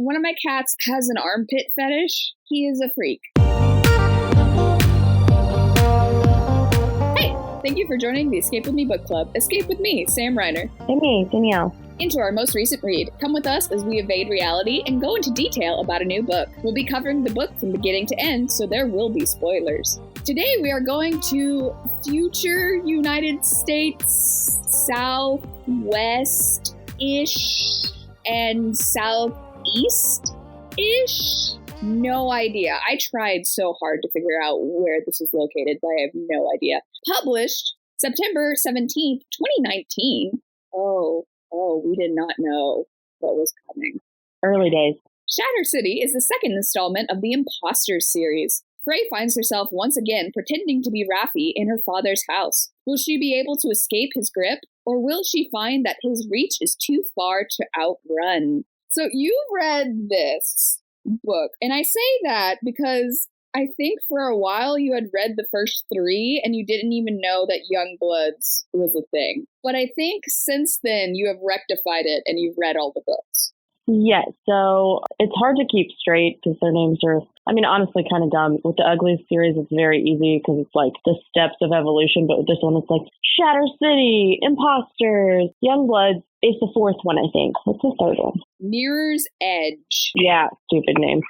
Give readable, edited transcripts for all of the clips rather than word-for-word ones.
One of my cats has an armpit fetish. He is a freak. Hey, thank you for joining the Escape With Me book club. Escape with me, Sam Reiner. And me, Danielle. Into our most recent read. Come with us as we evade reality and go into detail about a new book. We'll be covering the book from beginning to end, so there will be spoilers. Today we are going to future United States, Southwest-ish and Southeast-ish. No idea. I tried so hard to figure out where this is located, but I have no idea. Published September 17th, 2019. Oh, we did not know what was coming. Early days. Shatter City is the second installment of the Imposters series. Frey finds herself once again pretending to be Rafi in her father's house. Will she be able to escape his grip, or will she find that his reach is too far to outrun? So you read this book, and I say that because I think for a while you had read the first 3 and you didn't even know that Young Bloods was a thing. But I think since then you have rectified it and you've read all the books. Yes, so it's hard to keep straight because their names are, honestly kind of dumb. With the Uglies series, it's very easy because it's like the steps of evolution. But with this one, it's like Shatter City, Imposters, Young Bloods. It's the 4th one, I think. What's the 3rd one? Mirror's Edge. Yeah, stupid name.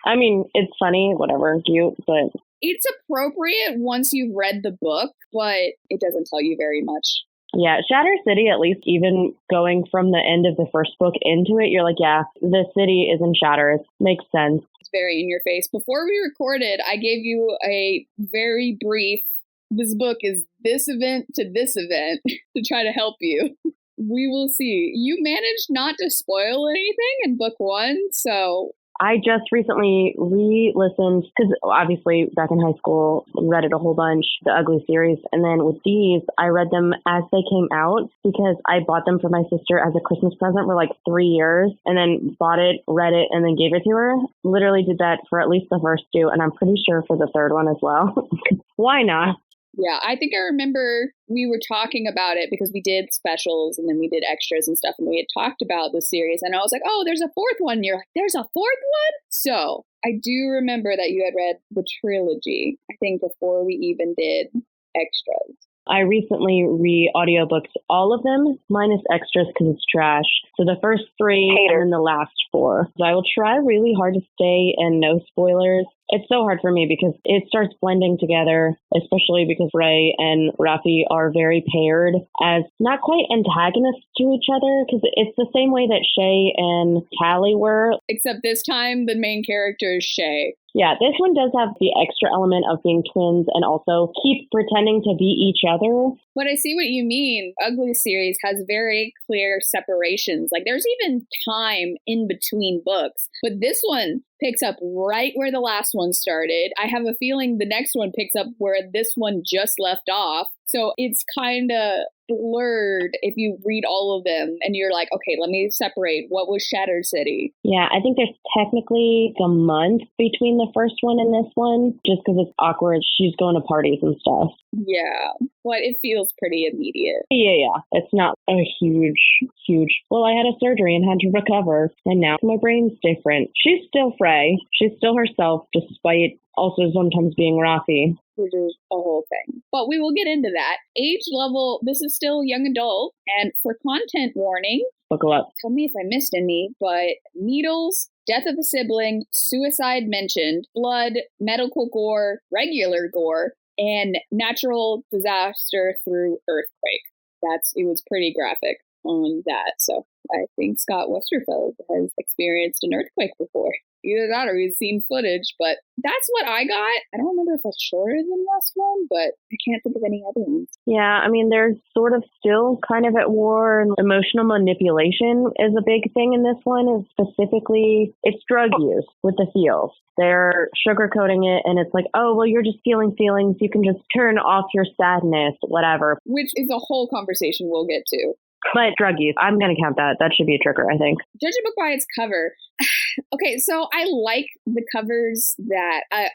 It's funny, whatever, cute, but... It's appropriate once you've read the book, but it doesn't tell you very much. Yeah, Shatter City, at least even going from the end of the first book into it, you're like, yeah, the city is in Shatter. It makes sense. It's very in your face. Before we recorded, I gave you a very brief, this book is this event to this event to try to help you. We will see. You managed not to spoil anything in book 1, so... I just recently re-listened, because obviously back in high school, read it a whole bunch, the Ugly series, and then with these, I read them as they came out, because I bought them for my sister as a Christmas present for like 3 years, and then bought it, read it, and then gave it to her. Literally did that for at least the first 2, and I'm pretty sure for the 3rd one as well. Why not? Yeah, I think I remember we were talking about it because we did specials and then we did extras and stuff, and we had talked about the series, and I was like, oh, there's a 4th one. And you're like, there's a 4th one? So I do remember that you had read the trilogy, I think before we even did extras. I recently re-audiobooked all of them, minus extras because it's trash. So the first 3 and then the last 4. So I will try really hard to stay and no spoilers. It's so hard for me because it starts blending together, especially because Frey and Rafi are very paired as not quite antagonists to each other, because it's the same way that Shay and Callie were. Except this time the main character is Shay. Yeah, this one does have the extra element of being twins and also keep pretending to be each other. But I see what you mean. Ugly series has very clear separations. Like there's even time in between books. But this one picks up right where the last one started. I have a feeling the next one picks up where this one just left off. So it's kind of blurred if you read all of them and you're like, okay, let me separate. What was Shatter City? Yeah, I think there's technically a month between the first one and this one, just because it's awkward. She's going to parties and stuff. Yeah, but it feels pretty immediate. Yeah. It's not a huge, well, I had a surgery and had to recover, and now my brain's different. She's still Frey. She's still herself, despite also sometimes being Rafi. Which is a whole thing. But we will get into that. Age level, this is still young adult. And for content warning, Buckle up. Tell me if I missed any, but needles, death of a sibling, suicide mentioned, blood, medical gore, regular gore, and natural disaster through earthquake. It was pretty graphic on that. So I think Scott Westerfeld has experienced an earthquake before. Either that or he's seen footage, but that's what I got. I don't remember if that's shorter than last one, but I can't think of any other ones. Yeah, I mean, they're sort of still kind of at war, and emotional manipulation is a big thing in this one, and specifically, it's drug use with the feels. They're sugarcoating it, and it's like, oh, well, you're just feeling feelings. You can just turn off your sadness, whatever. Which is a whole conversation we'll get to. But drug use, I'm going to count that. That should be a trigger, I think. Judge a book by its cover. Okay, so I like the covers that... I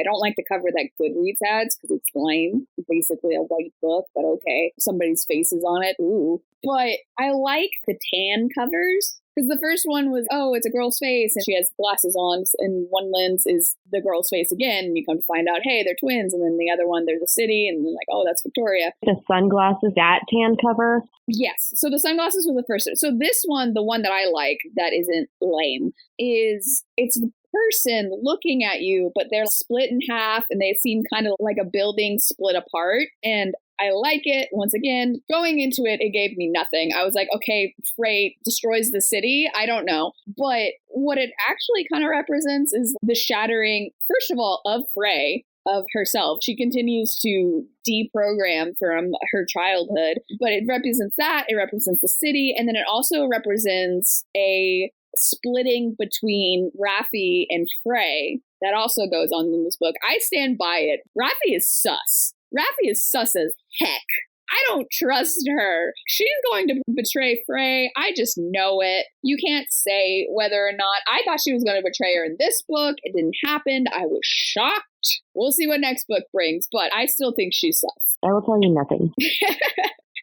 don't like the cover that Goodreads has because it's lame. It's basically a white book, but okay. Somebody's face is on it. Ooh. But I like the tan covers. Because the first one was, oh, it's a girl's face, and she has glasses on, and one lens is the girl's face again, and you come to find out, hey, they're twins, and then the other one, there's a city, and then like, oh, that's Victoria. The sunglasses, that tan cover? Yes. So the sunglasses was the first. So this one, the one that I like that isn't lame, is it's the person looking at you, but they're split in half, and they seem kind of like a building split apart, and I like it. Once again, going into it, it gave me nothing. I was like, okay, Frey destroys the city. I don't know. But what it actually kind of represents is the shattering, first of all, of Frey, of herself. She continues to deprogram from her childhood, but it represents that. It represents the city. And then it also represents a splitting between Rafi and Frey that also goes on in this book. I stand by it. Rafi is sus. Rafi is sus as heck. I don't trust her. She's going to betray Frey. I just know it. You can't say whether or not. I thought she was going to betray her in this book. It didn't happen. I was shocked. We'll see what next book brings, but I still think she's sus. I will tell you nothing.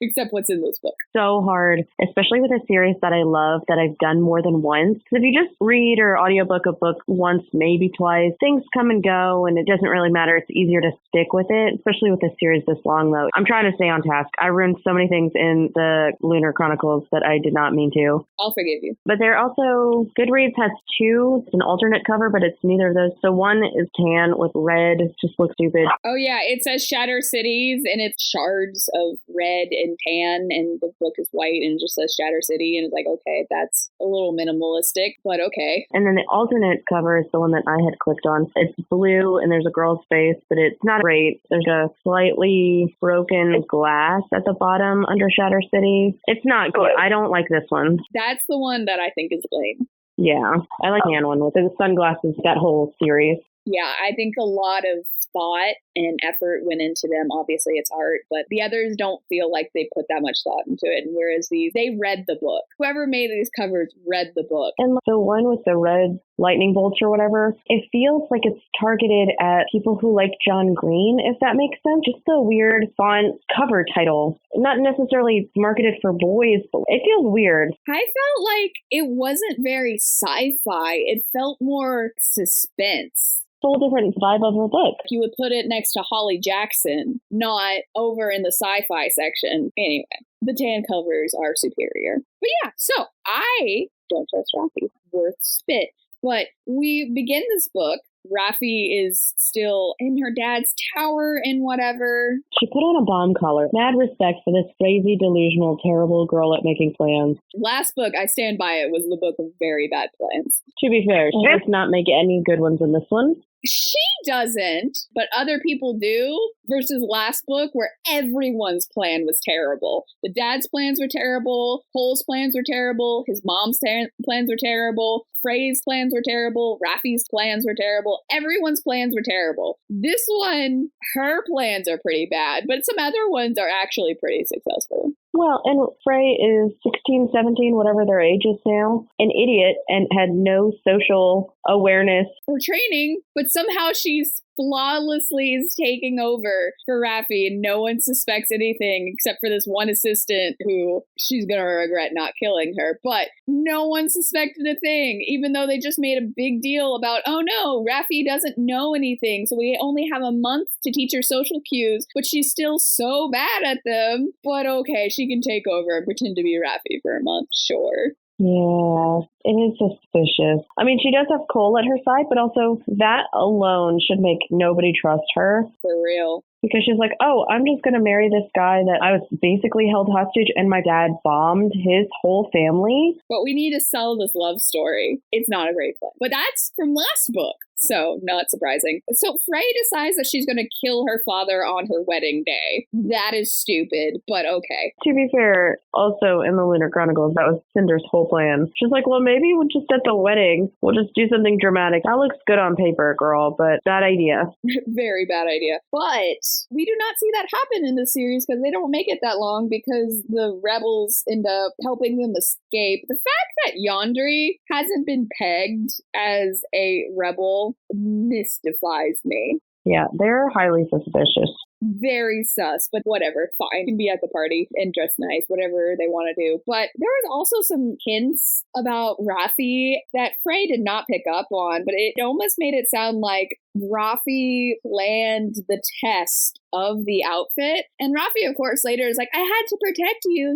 Except what's in this book. So hard, especially with a series that I love that I've done more than once. Because if you just read or audiobook a book once, maybe twice, things come and go and it doesn't really matter. It's easier to stick with it, especially with a series this long though. I'm trying to stay on task. I ruined so many things in the Lunar Chronicles that I did not mean to. I'll forgive you. But they're also, Goodreads has two. It's an alternate cover, but it's neither of those. So one is tan with red. It just looks stupid. Oh yeah, it says Shatter Cities and it's shards of red and tan, and the book is white and just says Shatter City, and it's like, okay, that's a little minimalistic, but okay. And then the alternate cover is the one that I had clicked on. It's blue and there's a girl's face, but it's not great. There's a slightly broken glass at the bottom under Shatter City. It's not good. I don't like this one. That's the one that I think is lame. Yeah, I like the tan one with the sunglasses, that whole series. Yeah, I think a lot of thought and effort went into them. Obviously, it's art, but the others don't feel like they put that much thought into it. And whereas these, they read the book. Whoever made these covers read the book. And the one with the red lightning bolts or whatever, it feels like it's targeted at people who like John Green, if that makes sense. Just a weird font cover title. Not necessarily marketed for boys, but it feels weird. I felt like it wasn't very sci-fi. It felt more suspense. Whole different vibe of the book. You would put it next to Holly Jackson, not over in the sci-fi section. Anyway, the tan covers are superior. But yeah, so I don't trust Rafi. Worth spit. But we begin this book. Rafi is still in her dad's tower and whatever. She put on a bomb collar. Mad respect for this crazy, delusional, terrible girl at making plans. Last book, I stand by it, was the book of very bad plans. To be fair, she does not make any good ones in this one. She doesn't, but other people do, versus last book where everyone's plan was terrible. The dad's plans were terrible, Cole's plans were terrible, his mom's plans were terrible, Frey's plans were terrible, Rafi's plans were terrible, everyone's plans were terrible. This one, her plans are pretty bad, but some other ones are actually pretty successful. Well, and Frey is 16, 17, whatever their age is now, an idiot and had no social awareness or training, but somehow she's flawlessly is taking over for Rafi and no one suspects anything except for this one assistant who she's going to regret not killing her. But no one suspected a thing, even though they just made a big deal about, oh no, Rafi doesn't know anything, so we only have a month to teach her social cues, but she's still so bad at them. But okay, she can take over and pretend to be Rafi for a month, sure. Yeah, it is suspicious. I mean, she does have Cole at her side, but also that alone should make nobody trust her. For real. Because she's like, oh, I'm just going to marry this guy that I was basically held hostage and my dad bombed his whole family. But we need to sell this love story. It's not a great plan. But that's from last book. So not surprising. So Frey decides that she's going to kill her father on her wedding day. That is stupid, but okay. To be fair, also in the Lunar Chronicles, that was Cinder's whole plan. She's like, well, maybe we'll just at the wedding, we'll just do something dramatic. That looks good on paper, girl, but bad idea. Very bad idea. But we do not see that happen in the series because they don't make it that long because the rebels end up helping them escape. The fact that Yandere hasn't been pegged as a rebel mystifies me. Yeah, they're highly suspicious. very sus, but whatever, fine. Can be at the party and dress nice, whatever they want to do. But there was also some hints about Rafi that Frey did not pick up on, but it almost made it sound like Rafi planned the test of the outfit. And Rafi, of course, later is like, I had to protect you,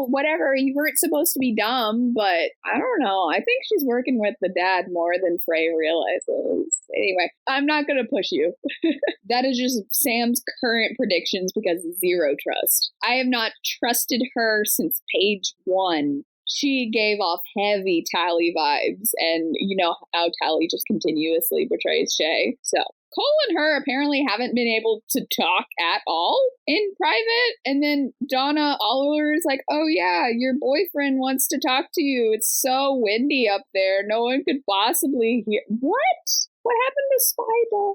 whatever. You weren't supposed to be dumb, but I don't know. I think she's working with the dad more than Frey realizes. Anyway, I'm not going to push you. That is just Sam's current predictions because zero trust. I have not trusted her since page 1. She gave off heavy Tally vibes, and you know how Tally just continuously betrays Shay. So Cole and her apparently haven't been able to talk at all in private. And then Donna Oliver is like, oh yeah, your boyfriend wants to talk to you. It's so windy up there. No one could possibly hear. What? What happened to Spider?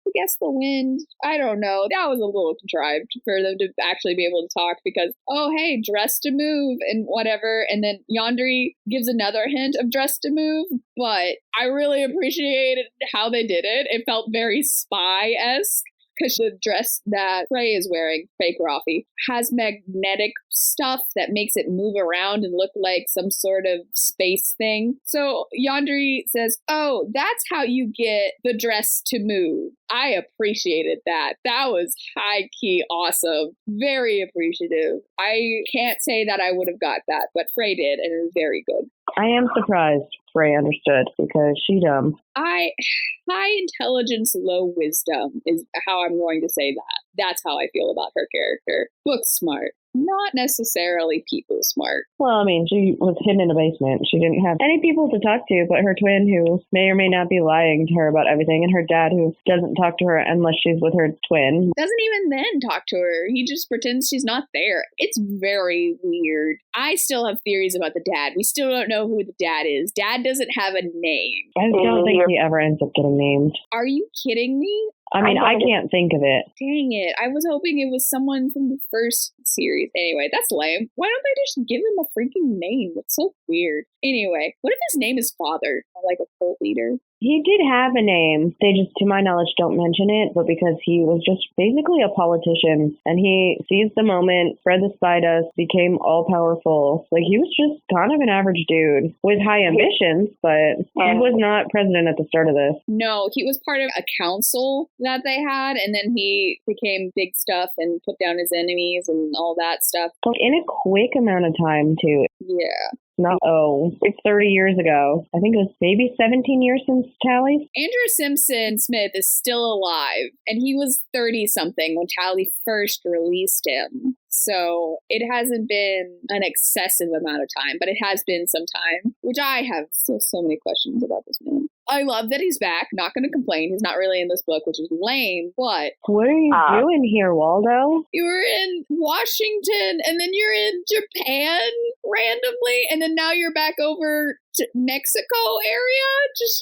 I guess the wind. I don't know. That was a little contrived for them to actually be able to talk because, oh, hey, dress to move and whatever. And then Yandere gives another hint of dress to move. But I really appreciated how they did it. It felt very spy-esque. Because the dress that Frey is wearing, fake Rafi, has magnetic stuff that makes it move around and look like some sort of space thing. So Yandere says, oh, that's how you get the dress to move. I appreciated that. That was high-key awesome. Very appreciative. I can't say that I would have got that, but Frey did, and it was very good. I am surprised Frey understood because she dumb. High intelligence, low wisdom is how I'm going to say that. That's how I feel about her character. Book smart. Not necessarily people smart. Well, I mean, she was hidden in a basement. She didn't have any people to talk to but her twin who may or may not be lying to her about everything, and her dad who doesn't talk to her unless she's with her twin. Doesn't even then talk to her. He just pretends she's not there. It's very weird. I still have theories about the dad. We still don't know who the dad is. Dad doesn't have a name. I don't think he ever ends up getting named. Are you kidding me? I mean, I can't think of it. Dang it. I was hoping it was someone from the first series. Anyway, that's lame. Why don't they just give him a freaking name? It's so weird. Anyway, what if his name is Father? Like a cult leader? He did have a name. They just, to my knowledge, don't mention it, but because he was just basically a politician and he seized the moment, spread the spy dust, became all powerful. Like, he was just kind of an average dude with high ambitions, but he was not president at the start of this. No, he was part of a council that they had, and then he became big stuff and put down his enemies and all that stuff. Like, in a quick amount of time, too. Yeah. It's 30 years ago. I think it was maybe 17 years since Tally. Andrew Simpson Smith is still alive, and he was 30-something when Tally first released him. So it hasn't been an excessive amount of time, but it has been some time, which I have so many questions about this man. I love that he's back. Not going to complain. He's not really in this book, which is lame, but... What are you doing here, Waldo? You were in Washington, and then you're in Japan randomly, and then now you're back over to Mexico area, just,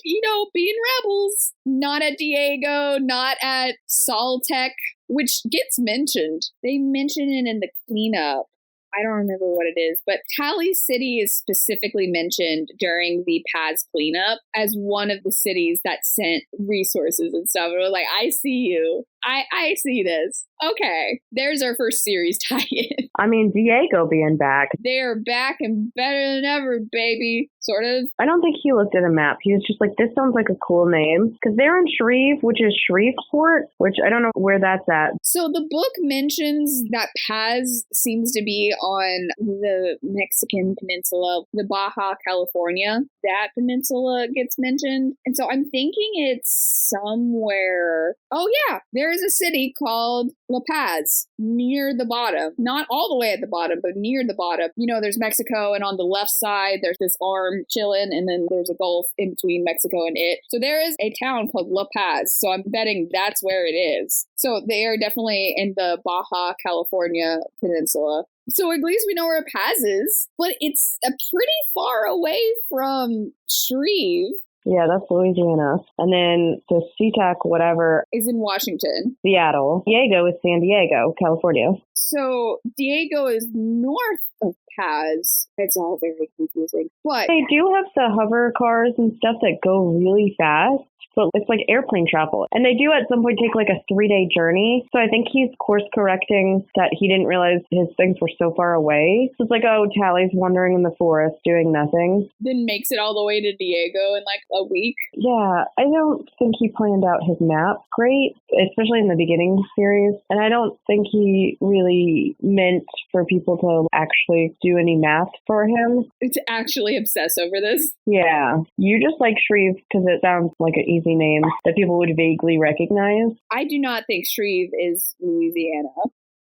being rebels. Not at Diego, not at Soltec, which gets mentioned. They mention it in the cleanup. I don't remember what it is, but Tally City is specifically mentioned during the Paz cleanup as one of the cities that sent resources and stuff. It was like, I see you. I see this. Okay, there's our first series tie-in. I mean, Diego being back. They're back and better than ever, baby. Sort of. I don't think he looked at a map. He was just like, this sounds like a cool name. Because they're in Shreve, which is Shreveport, which I don't know where that's at. So the book mentions that Paz seems to be on the Mexican peninsula, the Baja California. That peninsula gets mentioned. And so I'm thinking it's somewhere. Oh, yeah. There is a city called La Paz near the bottom. Not all the way at the bottom, but near the bottom. There's Mexico, and on the left side, there's this arm chilling, and then there's a gulf in between Mexico and it. So there is a town called La Paz. So I'm betting that's where it is. So they are definitely in the Baja California peninsula. So at least we know where Paz is, but it's a pretty far away from Shreve. Yeah, that's Louisiana. And then the SeaTac, whatever, is in Washington. Seattle. Diego is San Diego, California. So Diego is north of Paz. It's all very confusing. But they do have the hover cars and stuff that go really fast. but it's like airplane travel. And they do at some point take like a 3-day journey. So I think he's course correcting that he didn't realize his things were so far away. So it's like, oh, Tally's wandering in the forest doing nothing. Then makes it all the way to Diego in like a week. Yeah, I don't think he planned out his map great, especially in the beginning series. And I don't think he really meant for people to actually do any math for him. To actually obsess over this. Yeah, you just like Shreve because it sounds like an easy name that people would vaguely recognize. I do not think Shreve is Louisiana.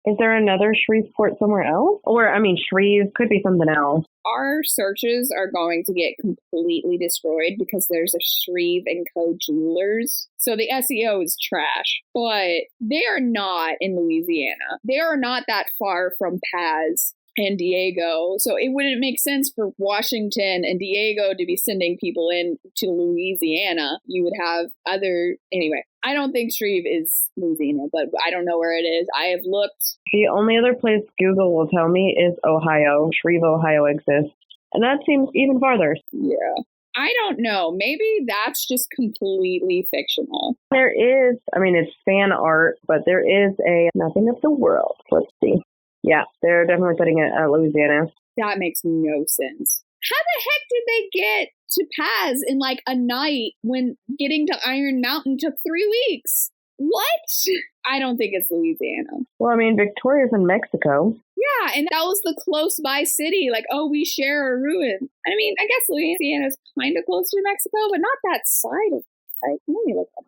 Is there another Shreveport somewhere else? Or, I mean, Shreve could be something else. Our searches are going to get completely destroyed because there's a Shreve and Co. Jewelers. So the SEO is trash. But they are not in Louisiana. They are not that far from Paz and Diego. So it wouldn't make sense for Washington and Diego to be sending people in to Louisiana. You would have other... Anyway, I don't think Shreve is Louisiana, but I don't know where it is. I have looked. The only other place Google will tell me is Ohio. Shreve, Ohio exists. And that seems even farther. Yeah. I don't know. Maybe that's just completely fictional. There is, I mean, it's fan art, but there is a Nothing of the World. Let's see. Yeah, they're definitely putting it at Louisiana. That makes no sense. How the heck did they get to Paz in like a night when getting to Iron Mountain took 3 weeks? What? I don't think it's Louisiana. Well, I mean, Victoria's in Mexico. Yeah, and that was the close by city. Like, oh, we share a ruin. I mean, I guess Louisiana's kind of close to Mexico, but not that side of it. Like, let me look up.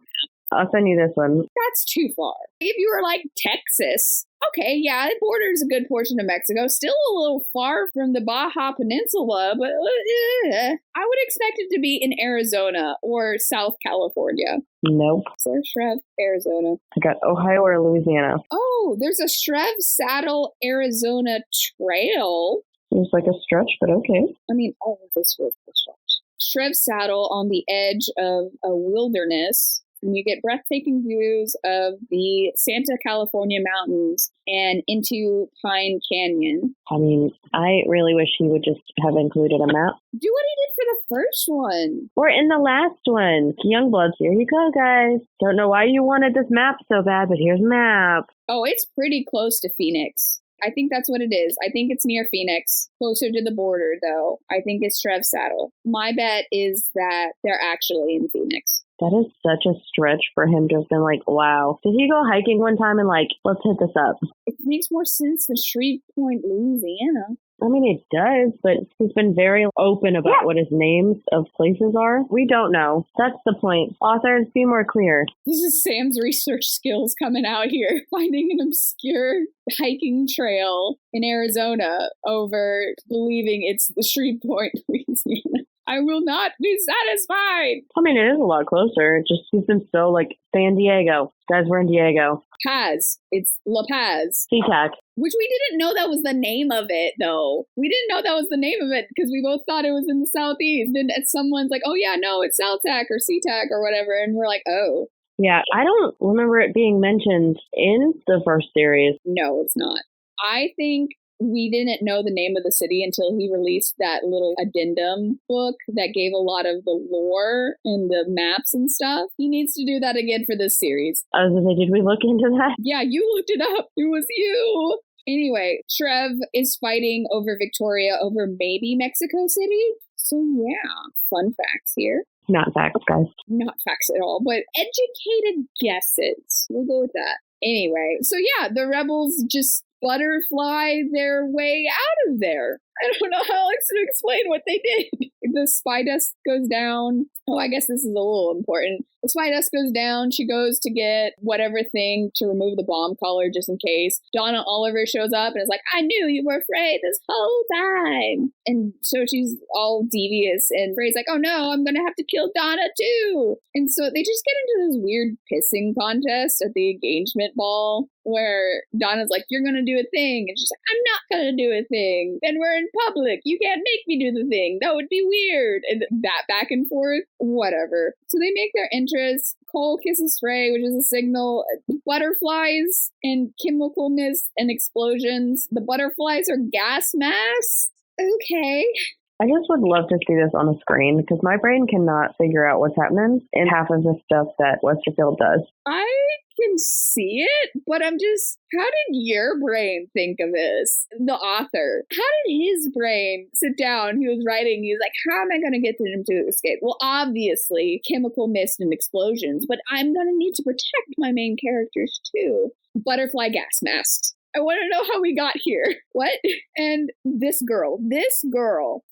I'll send you this one. That's too far. If you were like Texas, okay, yeah, it borders a good portion of Mexico. Still a little far from the Baja Peninsula, but I would expect it to be in Arizona or South California. Nope. So Shreve, Arizona. I got Ohio or Louisiana. Oh, there's a Shreve Saddle, Arizona trail. Seems like a stretch, but okay. I mean, all of this was a stretch. Shreve Saddle on the edge of a wilderness. And you get breathtaking views of the Santa California mountains and into Pine Canyon. I mean, I really wish he would just have included a map. Do what he did for the first one. Or in the last one. Youngbloods, here you go, guys. Don't know why you wanted this map so bad, but here's a map. Oh, it's pretty close to Phoenix. I think that's what it is. I think it's near Phoenix, closer to the border, though. I think it's Shreve Saddle. My bet is that they're actually in Phoenix. That is such a stretch for him to have been like, wow. Did he go hiking one time and like, let's hit this up? It makes more sense than Shreveport, Louisiana. I mean, it does, but he's been very open about what his names of places are. We don't know. That's the point. Authors, be more clear. This is Sam's research skills coming out here. Finding an obscure hiking trail in Arizona over believing it's the Shreveport, Louisiana. I will not be satisfied. I mean, it is a lot closer. It just seems so like San Diego. Guys, we're in Diego. Paz. It's La Paz. SeaTac. Which we didn't know that was the name of it, though. We didn't know that was the name of it because we both thought it was in the Southeast. And someone's like, oh, yeah, no, it's SouthTac or SeaTac or whatever. And we're like, oh. Yeah, I don't remember it being mentioned in the first series. No, it's not. I think we didn't know the name of the city until he released that little addendum book that gave a lot of the lore and the maps and stuff. He needs to do that again for this series. I was going to say, did we look into that? Yeah, you looked it up. It was you. Anyway, Shreve is fighting over Victoria over maybe Mexico City. So yeah, fun facts here. Not facts, guys. Not facts at all, but educated guesses. We'll go with that. Anyway, so yeah, the rebels just butterfly their way out of there. I don't know how else to explain what they did. The spy desk goes down. Oh, I guess this is a little important. The spy desk goes down. She goes to get whatever thing to remove the bomb collar just in case. Donna Oliver shows up and is like, I knew you were Frey this whole time. And so she's all devious. And Frey's like, oh no, I'm going to have to kill Donna too. And so they just get into this weird pissing contest at the engagement ball where Donna's like, you're going to do a thing. And she's like, I'm not going to do a thing. And we're in public. You can't make me do the thing. That would be weird. And that back and forth, whatever. So they make their entrance. Cole kisses Frey, which is a signal. Butterflies and chemical mist and explosions. The butterflies are gas masks. Okay. I just would love to see this on the screen because my brain cannot figure out what's happening in half of the stuff that Westerfeld does. I can see it, but how did your brain think of this? The author. How did his brain sit down? He was writing, he was like, how am I going to get them to escape? Well, obviously, chemical mist and explosions, but I'm going to need to protect my main characters too. Butterfly gas masks. I want to know how we got here. What? And this girl,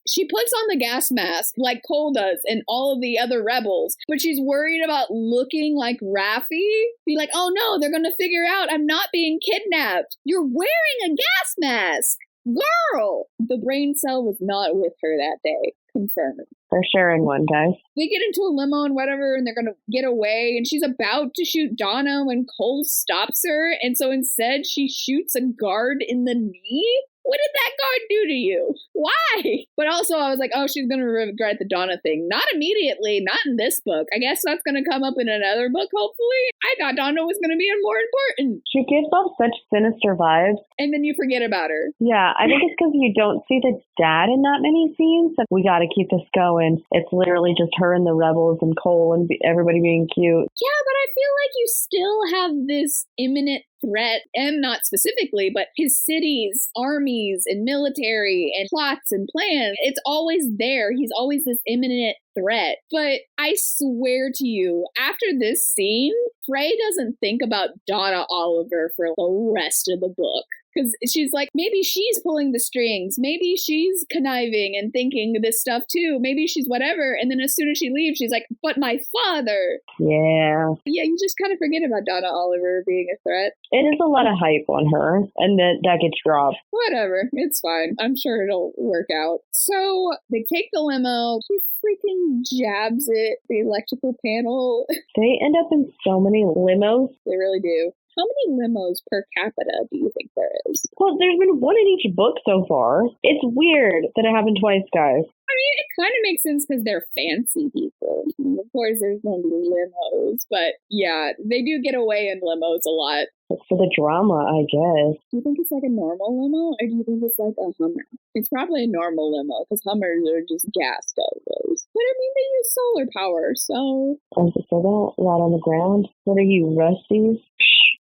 she puts on the gas mask like Cole does and all of the other rebels, but she's worried about looking like Rafi. Be like, oh no, they're going to figure out I'm not being kidnapped. You're wearing a gas mask. Girl! The brain cell was not with her that day. Confirmed. They're sharing one, guys. They get into a limo and whatever, and they're going to get away, and she's about to shoot Donna when Cole stops her, and so instead she shoots a guard in the knee? What did that guard do to you? Why? But also I was like, oh, she's going to regret the Donna thing. Not immediately, not in this book. I guess that's going to come up in another book, hopefully. I thought Donna was going to be more important. She gives off such sinister vibes. And then you forget about her. Yeah, I think it's because you don't see the dad in that many scenes. We got to keep this going. It's literally just her and the rebels and Cole and everybody being cute. Yeah, but I feel like you still have this imminent threat, and not specifically, but his cities, armies, and military, and plots and plans. It's always there. He's always this imminent threat. But I swear to you, after this scene, Frey doesn't think about Donna Oliver for the rest of the book. Because she's like, maybe she's pulling the strings. Maybe she's conniving and thinking this stuff too. Maybe she's whatever. And then as soon as she leaves, she's like, but my father. Yeah. Yeah, you just kind of forget about Donna Oliver being a threat. It is a lot of hype on her. And that gets dropped. Whatever. It's fine. I'm sure it'll work out. So they take the limo. She freaking jabs it. The electrical panel. They end up in so many limos. They really do. How many limos per capita do you think there is? Well, there's been one in each book so far. It's weird that it happened twice, guys. I mean, it kind of makes sense because they're fancy people. Of course, there's going to be limos, but yeah, they do get away in limos a lot. It's for the drama, I guess. Do you think it's like a normal limo, or do you think it's like a Hummer? It's probably a normal limo, because Hummers are just gas guzzlers. But I mean, they use solar power, so... Oh, so that right on the ground? What are you, Rusties?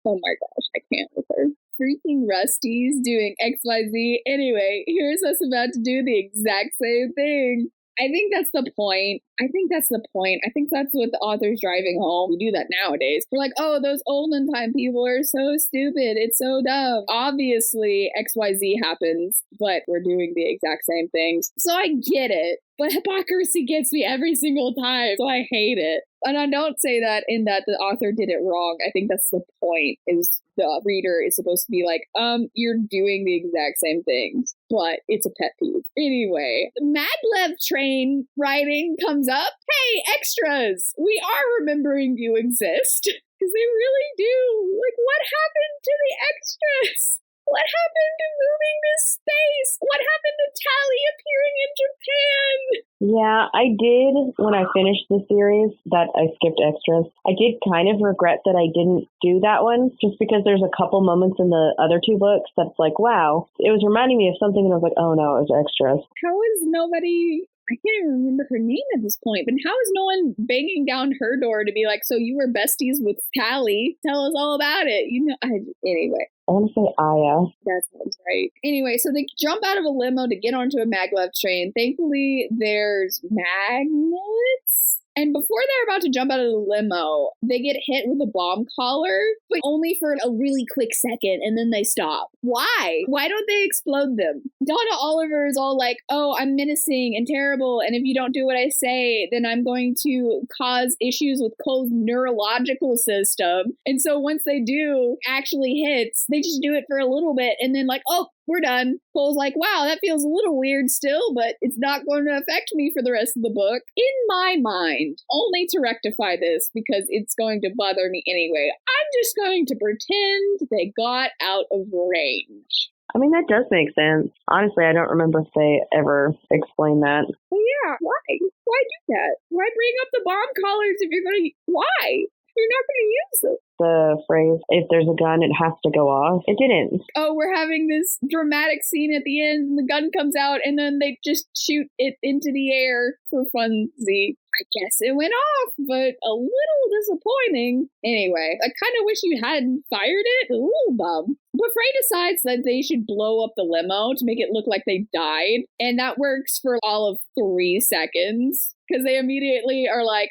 Oh my gosh, I can't with her. Freaking Rusty's doing XYZ. Anyway, here's us about to do the exact same thing. I think that's the point. I think that's what the author's driving home. We do that nowadays. We're like, oh, those olden time people are so stupid. It's so dumb. Obviously, XYZ happens, but we're doing the exact same things. So I get it. But hypocrisy gets me every single time, so I hate it. And I don't say that in that the author did it wrong. I think that's the point, is the reader is supposed to be like, you're doing the exact same things, but it's a pet peeve. Anyway, maglev train writing comes up. Hey, extras! We are remembering you exist. Because they really do. Like, what happened to the extras? What happened to moving to space? What happened to Tally appearing in Japan? Yeah, I did, when I finished the series, that I skipped extras. I did kind of regret that I didn't do that one, just because there's a couple moments in the other two books that's like, wow, it was reminding me of something, and I was like, oh no, it was extras. How is nobody... I can't even remember her name at this point, but how is no one banging down her door to be like, so you were besties with Tally? Tell us all about it. Anyway. I want to say Aya. That sounds right. Anyway, so they jump out of a limo to get onto a maglev train. Thankfully, there's magnets. And before they're about to jump out of the limo, they get hit with a bomb collar, but only for a really quick second, and then they stop. Why? Why don't they explode them? Donna Oliver is all like, oh, I'm menacing and terrible, and if you don't do what I say, then I'm going to cause issues with Cole's neurological system. And so once they do actually hits, they just do it for a little bit, and then like, oh, we're done. Cole's like, wow, that feels a little weird still, but it's not going to affect me for the rest of the book. In my mind, only to rectify this, because it's going to bother me anyway, I'm just going to pretend they got out of range. I mean, that does make sense. Honestly, I don't remember if they ever explained that. Well, yeah, why? Why do that? Why bring up the bomb collars if you're going to... Why? You're not going to use them. the phrase, if there's a gun, it has to go off. It didn't. Oh, we're having this dramatic scene at the end, and the gun comes out, and then they just shoot it into the air for funsies. I guess it went off, but a little disappointing. Anyway, I kind of wish you hadn't fired it. A little dumb. But Frey decides that they should blow up the limo to make it look like they died. And that works for all of 3 seconds. Because they immediately are like,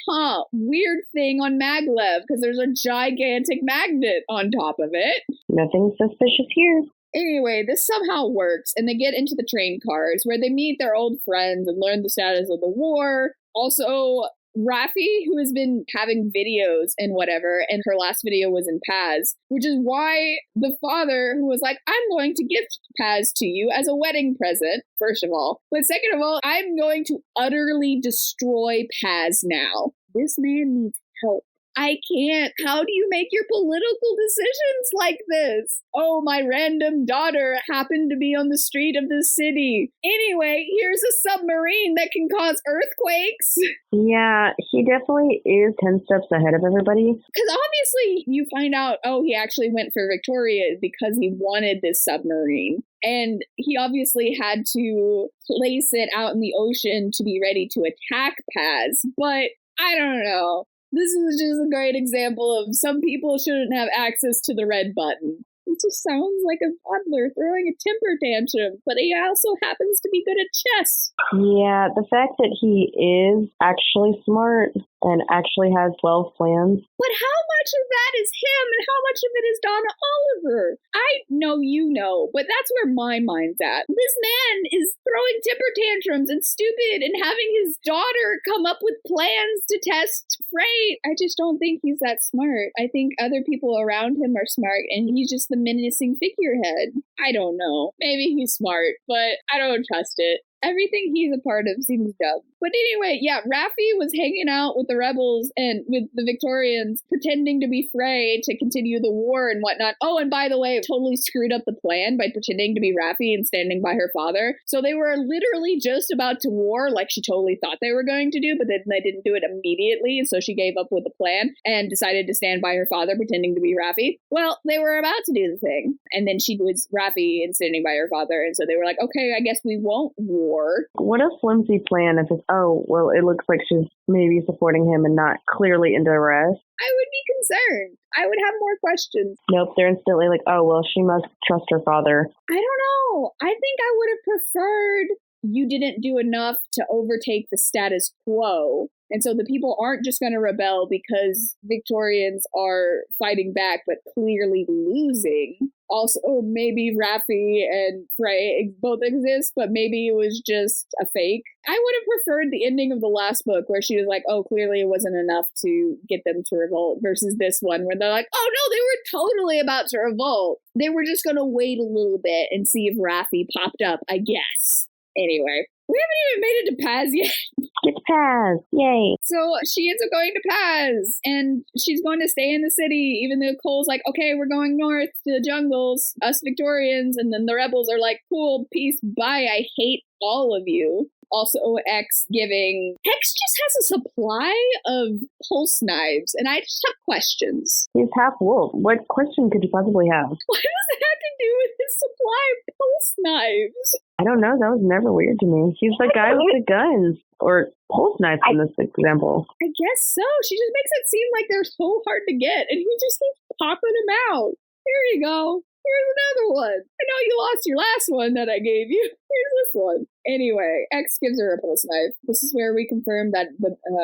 weird thing on maglev. Because there's a gigantic magnet on top of it. Nothing suspicious here. Anyway, this somehow works. And they get into the train cars where they meet their old friends and learn the status of the war. Also, Rafi, who has been having videos and whatever, and her last video was in Paz, which is why the father, who was like, I'm going to gift Paz to you as a wedding present, first of all. But second of all, I'm going to utterly destroy Paz now. This man needs help. I can't. How do you make your political decisions like this? Oh, my random daughter happened to be on the street of the city. Anyway, here's a submarine that can cause earthquakes. Yeah, he definitely is 10 steps ahead of everybody. Because obviously you find out, he actually went for Victoria because he wanted this submarine. And he obviously had to place it out in the ocean to be ready to attack Paz. But I don't know. This is just a great example of some people shouldn't have access to the red button. It just sounds like a toddler throwing a temper tantrum, but he also happens to be good at chess. Yeah, the fact that he is actually smart and actually has 12 plans. But how much of that is him and how much of it is Donna Oliver? I know you know, but that's where my mind's at. This man is throwing temper tantrums and stupid and having his daughter come up with plans to test Frey. I just don't think he's that smart. I think other people around him are smart and he's just the menacing figurehead. I don't know. Maybe he's smart, but I don't trust it. Everything he's a part of seems dumb. But anyway, yeah, Rafi was hanging out with the rebels and with the Victorians, pretending to be Frey to continue the war and whatnot. Oh, and by the way, totally screwed up the plan by pretending to be Rafi and standing by her father. So they were literally just about to war, like she totally thought they were going to do, but then they didn't do it immediately. So she gave up with the plan and decided to stand by her father, pretending to be Rafi. Well, they were about to do the thing. And then she was Rafi and standing by her father. And so they were like, okay, I guess we won't war. What a flimsy plan if it's, it looks like she's maybe supporting him and not clearly in duress. I would be concerned. I would have more questions. Nope, they're instantly like, she must trust her father. I don't know. I think I would have preferred you didn't do enough to overtake the status quo. And so the people aren't just going to rebel because Victorians are fighting back, but clearly losing. Also, maybe Rafi and Frey both exist, but maybe it was just a fake. I would have preferred the ending of the last book where she was like, clearly it wasn't enough to get them to revolt, versus this one where they're like, oh no, they were totally about to revolt. They were just going to wait a little bit and see if Rafi popped up, I guess. Anyway, we haven't even made it to Paz yet. Get to Paz. Yay. So she ends up going to Paz, and she's going to stay in the city, even though Cole's like, okay, we're going north to the jungles, us Victorians, and then the rebels are like, cool, peace, bye, I hate all of you. Also, X just has a supply of pulse knives, and I just have questions. He's half wolf. What question could you possibly have? What does that have to do with his supply of pulse knives? I don't know. That was never weird to me. He's the guy with the guns, or pulse knives in this example. I guess so. She just makes it seem like they're so hard to get, and he just keeps popping them out. Here you go. Here's another one. I know you lost your last one that I gave you. Here's this one. Anyway, X gives her a pulse knife. This is where we confirm that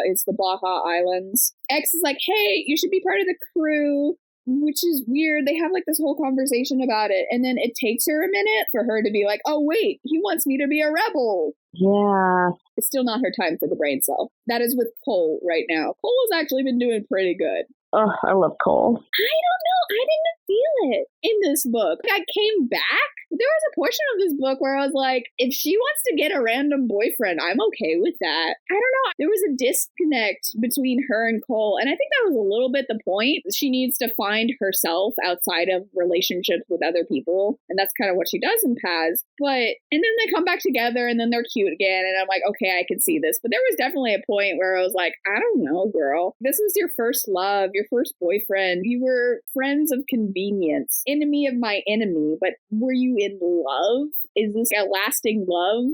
it's the Baja Islands. X is like, hey, you should be part of the crew, which is weird. They have like this whole conversation about it. And then it takes her a minute for her to be like, oh, wait, he wants me to be a rebel. Yeah. It's still not her time for the brain cell. That is with Cole right now. Cole has actually been doing pretty good. Oh, I love Cole. I don't know. I didn't feel it in this book. I came back. There was a portion of this book where I was like, if she wants to get a random boyfriend, I'm okay with that. I don't know. There was a disconnect between her and Cole. And I think that was a little bit the point. She needs to find herself outside of relationships with other people. And that's kind of what she does in Paz. And then they come back together and then they're cute again. And I'm like, okay, I can see this. But there was definitely a point where I was like, I don't know, girl. This was your first love, your first boyfriend. You were friends of convenience, enemy of my enemy. But were you in love? Is this a lasting love?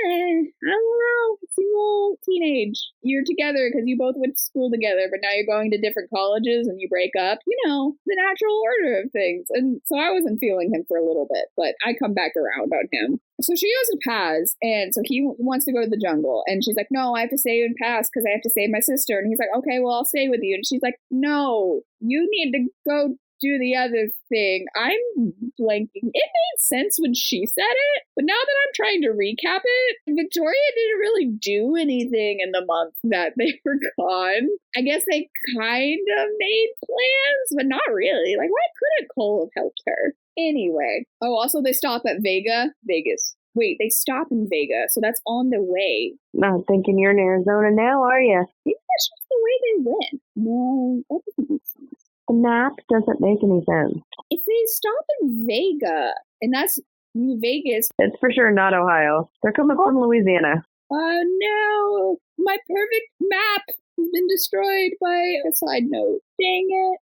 I don't know. It's a little teenage. You're together because you both went to school together, but now you're going to different colleges and you break up. You know, the natural order of things. And so I wasn't feeling him for a little bit, but I come back around on him. So she goes to Paz, and so he wants to go to the jungle. And she's like, no, I have to stay in Paz because I have to save my sister. And he's like, okay, well, I'll stay with you. And she's like, no, you need to go do the other thing. I'm blanking. It made sense when she said it, but now that I'm trying to recap it, Victoria didn't really do anything in the month that they were gone. I guess they kind of made plans, but not really. Like, why couldn't Cole have helped her? Anyway. Oh, also they stop at Vegas. Wait, they stop in Vega, so that's on the way. Not thinking you're in Arizona now, are you? Maybe that's just the way they went. No, that doesn't make sense. The map doesn't make any sense. If they stop in Vega, and that's New Vegas. It's for sure not Ohio. They're coming from Louisiana. Oh no, my perfect map has been destroyed by a side note. Dang it.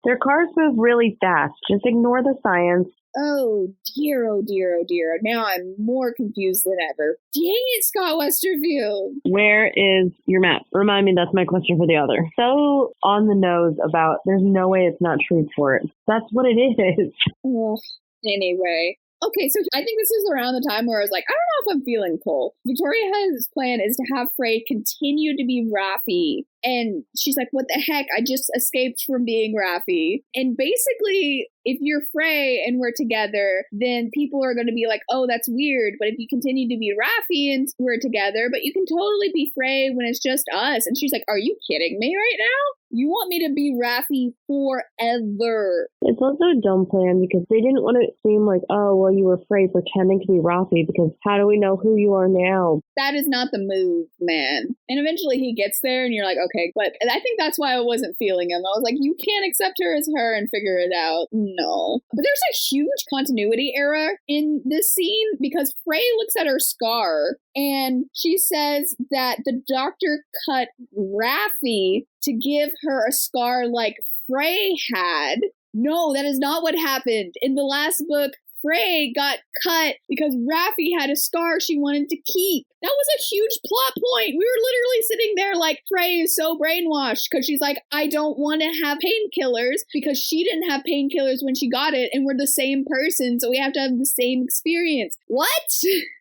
Their cars move really fast. Just ignore the science. Oh dear, oh dear, oh dear. Now I'm more confused than ever. Dang it, Scott Westerfeld. Where is your map? Remind me, that's my question for the other. So on the nose about there's no way it's not true for it. That's what it is. Oh, anyway. Okay, so I think this is around the time where I was like, I don't know if I'm feeling Cole. Victoria's plan is to have Frey continue to be Rafi. And she's like, what the heck? I just escaped from being Rafi. And basically, if you're Frey and we're together, then people are going to be like, oh, that's weird. But if you continue to be Rafi and we're together, but you can totally be Frey when it's just us. And she's like, are you kidding me right now? You want me to be Rafi forever. It's also a dumb plan because they didn't want it to seem like, oh, well, you were Frey pretending to be Rafi because how do we know who you are now? That is not the move, man. And eventually he gets there and you're like, okay, but I think that's why I wasn't feeling him. I was like, you can't accept her as her and figure it out. No. But there's a huge continuity error in this scene because Frey looks at her scar and she says that the doctor cut Rafi to give her a scar like Frey had. No, that is not what happened. In the last book, Frey got cut because Rafi had a scar she wanted to keep. That was a huge plot point. We were literally sitting there like, Frey is so brainwashed because she's like, I don't want to have painkillers because she didn't have painkillers when she got it and we're the same person, so we have to have the same experience. What?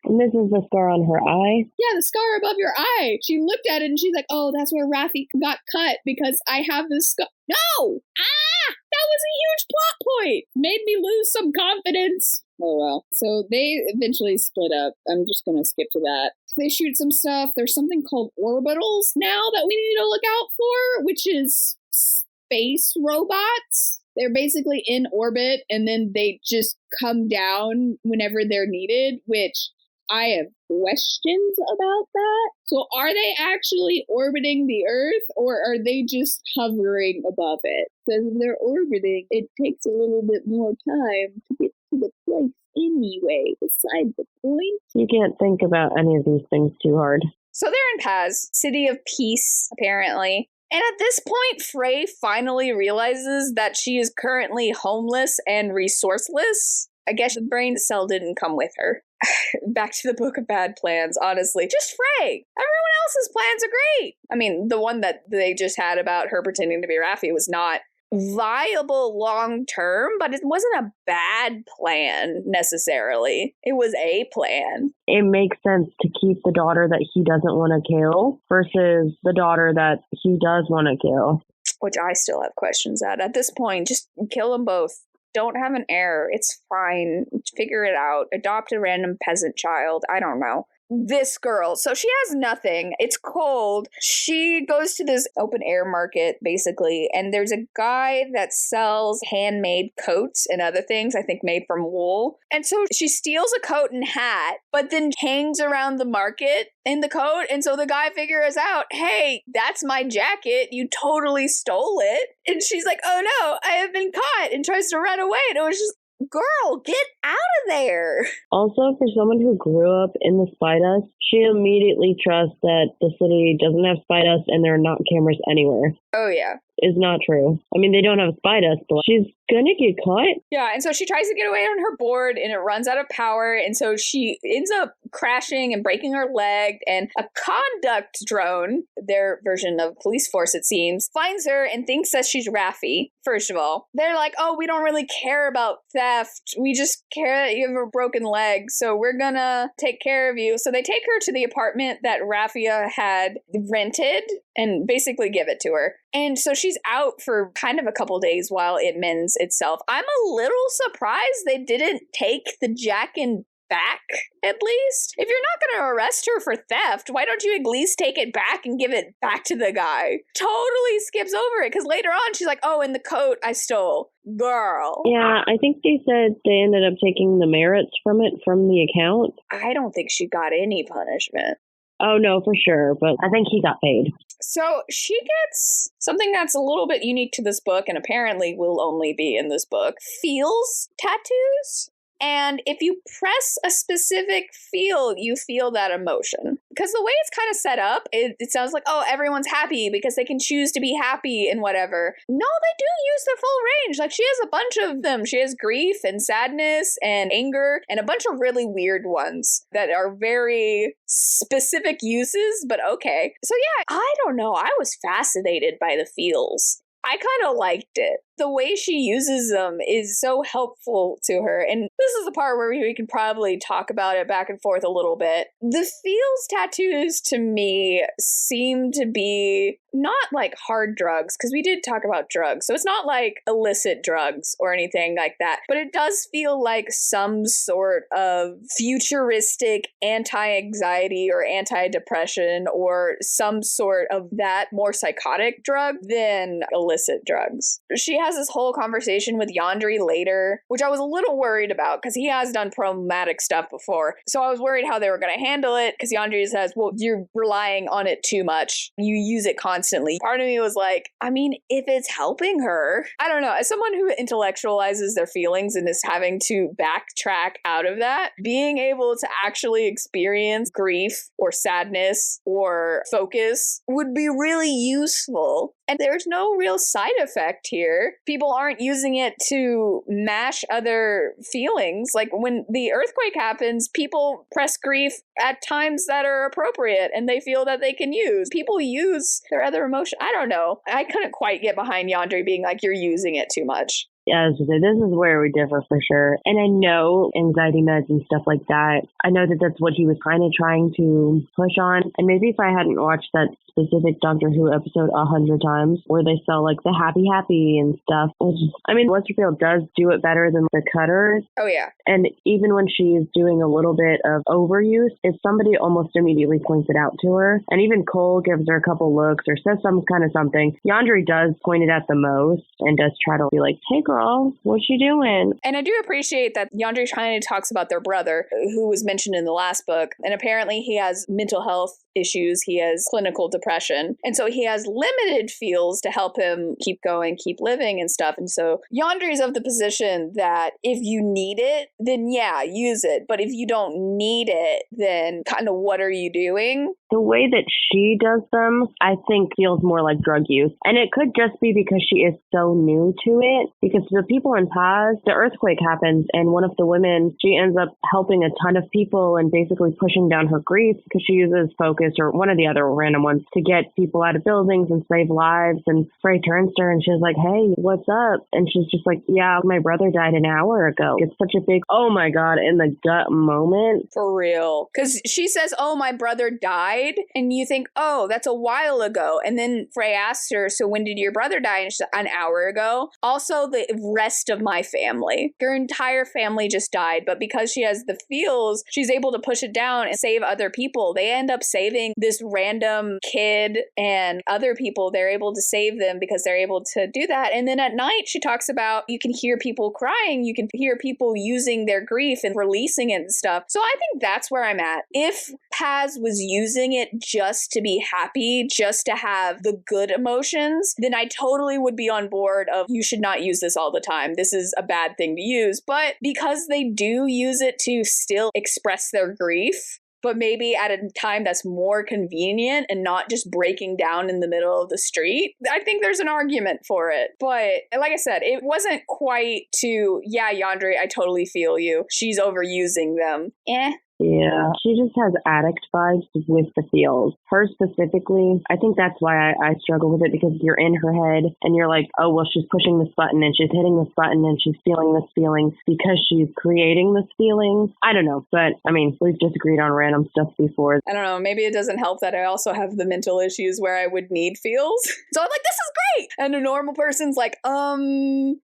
And this is the scar on her eye? Yeah, the scar above your eye. She looked at it and she's like, oh, that's where Rafi got cut because I have this scar. No! That was a huge plot point. Made me lose some confidence. Oh well. So they eventually split up. I'm just going to skip to that. They shoot some stuff. There's something called orbitals now that we need to look out for, which is space robots. They're basically in orbit and then they just come down whenever they're needed, which I have questions about that. So are they actually orbiting the Earth or are they just hovering above it? Because if they're orbiting, it takes a little bit more time to get to the place anyway, beside the point. You can't think about any of these things too hard. So they're in Paz, city of peace, apparently. And at this point, Frey finally realizes that she is currently homeless and resourceless. I guess the brain cell didn't come with her. Back to the book of bad plans, honestly. Just Frey. Everyone else's plans are great. I mean, the one that they just had about her pretending to be Rafi was not viable long term, but it wasn't a bad plan necessarily. It was a plan. It makes sense to keep the daughter that he doesn't want to kill versus the daughter that he does want to kill. Which I still have questions at this point. Just kill them both. Don't have an heir. It's fine. Figure it out. Adopt a random peasant child. I don't know. this girl. So she has nothing. It's cold. She goes to this open air market, basically, and there's a guy that sells handmade coats and other things, I think made from wool. And so she steals a coat and hat, but then hangs around the market in the coat. And so the guy figures out, hey, that's my jacket. You totally stole it. And she's like, oh no, I have been caught, and tries to run away. And it was just, girl, get out of there. Also, for someone who grew up in the spy dust, she immediately trusts that the city doesn't have spy dust and there are not cameras anywhere. Oh, yeah. Is not true. I mean, they don't have spy dust, but she's gonna get caught. Yeah, and so she tries to get away on her board, and it runs out of power, and so she ends up crashing and breaking her leg, and a conduct drone, their version of police force it seems, finds her and thinks that she's Rafi, first of all. They're like, oh, we don't really care about theft. We just care that you have a broken leg, so we're gonna take care of you. So they take her to the apartment that Rafia had rented and basically give it to her. And so she's out for kind of a couple days while it mends itself. I'm a little surprised they didn't take the jacket back, at least. If you're not going to arrest her for theft, why don't you at least take it back and give it back to the guy? Totally skips over it, because later on she's like, oh, and the coat I stole. Girl. Yeah, I think they said they ended up taking the merits from it from the account. I don't think she got any punishment. Oh, no, for sure. But I think he got paid. So she gets something that's a little bit unique to this book and apparently will only be in this book. Feels tattoos. And if you press a specific field, you feel that emotion. Because the way it's kind of set up, it sounds like, oh, everyone's happy because they can choose to be happy and whatever. No, they do use their full range. Like, she has a bunch of them. She has grief and sadness and anger and a bunch of really weird ones that are very specific uses, but okay. So yeah, I don't know. I was fascinated by the feels. I kind of liked it. The way she uses them is so helpful to her. And this is the part where we can probably talk about it back and forth a little bit. The feels tattoos to me seem to be not like hard drugs, because we did talk about drugs. So it's not like illicit drugs or anything like that. But it does feel like some sort of futuristic anti-anxiety or anti-depression or some sort of that more psychotic drug than illicit drugs. She has this whole conversation with Yandri later, which I was a little worried about because he has done problematic stuff before. So I was worried how they were going to handle it, because Yandri says, well, you're relying on it too much. You use it constantly. Part of me was like, I mean, if it's helping her, I don't know. As someone who intellectualizes their feelings and is having to backtrack out of that, being able to actually experience grief or sadness or focus would be really useful. And there's no real side effect here. People aren't using it to mash other feelings. Like when the earthquake happens, people press grief at times that are appropriate and they feel that they can use. People use their other emotion. I don't know. I couldn't quite get behind Yandri being like, you're using it too much. Yeah, this is where we differ for sure. And I know anxiety meds and stuff like that, I know that that's what he was kind of trying to push on. And maybe if I hadn't watched that specific Doctor Who episode 100 times where they sell like the happy and stuff, I mean, Westerfeld does do it better than the Cutters. Oh, yeah. And even when she's doing a little bit of overuse, if somebody almost immediately points it out to her, and even Cole gives her a couple looks or says some kind of something, Yandri does point it at the most and does try to be like, hey, girl, what's she doing? And I do appreciate that Yandri kind of talks about their brother, who was mentioned in the last book. And apparently he has mental health issues. He has clinical depression. And so he has limited feels to help him keep going, keep living and stuff. And so Yandri's of the position that if you need it, then yeah, use it. But if you don't need it, then kind of what are you doing? The way that she does them, I think feels more like drug use. And it could just be because she is so new to it. Because the people in Paz, the earthquake happens and one of the women, she ends up helping a ton of people and basically pushing down her grief because she uses focus or one of the other random ones to get people out of buildings and save lives. And Frey turns to her and she's like, hey, what's up? And she's just like, yeah, my brother died an hour ago. It's such a big, oh my God, in the gut moment. For real. Because she says, oh, my brother died. And you think, oh, that's a while ago. And then Frey asks her, so when did your brother die? And she's like, an hour ago. Also, the rest of my family. Her entire family just died. But because she has the feels, she's able to push it down and save other people. They end up saving this random kid and other people. They're able to save them because they're able to do that. And then at night, she talks about you can hear people crying. You can hear people using their grief and releasing it and stuff. So I think that's where I'm at. If Paz was using it just to be happy, just to have the good emotions, then I totally would be on board of you should not use this all the time. This is a bad thing to use. But because they do use it to still express their grief, but maybe at a time that's more convenient and not just breaking down in the middle of the street, I think there's an argument for it. But like I said, it wasn't quite to, yeah, Yandere, I totally feel you. She's overusing them. Yeah, she just has addict vibes with the feels. Her specifically, I think that's why I struggle with it, because you're in her head and you're like, oh, well, she's pushing this button and she's hitting this button and she's feeling this feeling because she's creating this feeling. I don't know, but I mean, we've disagreed on random stuff before. I don't know, maybe it doesn't help that I also have the mental issues where I would need feels. So I'm like, this is great! And a normal person's like,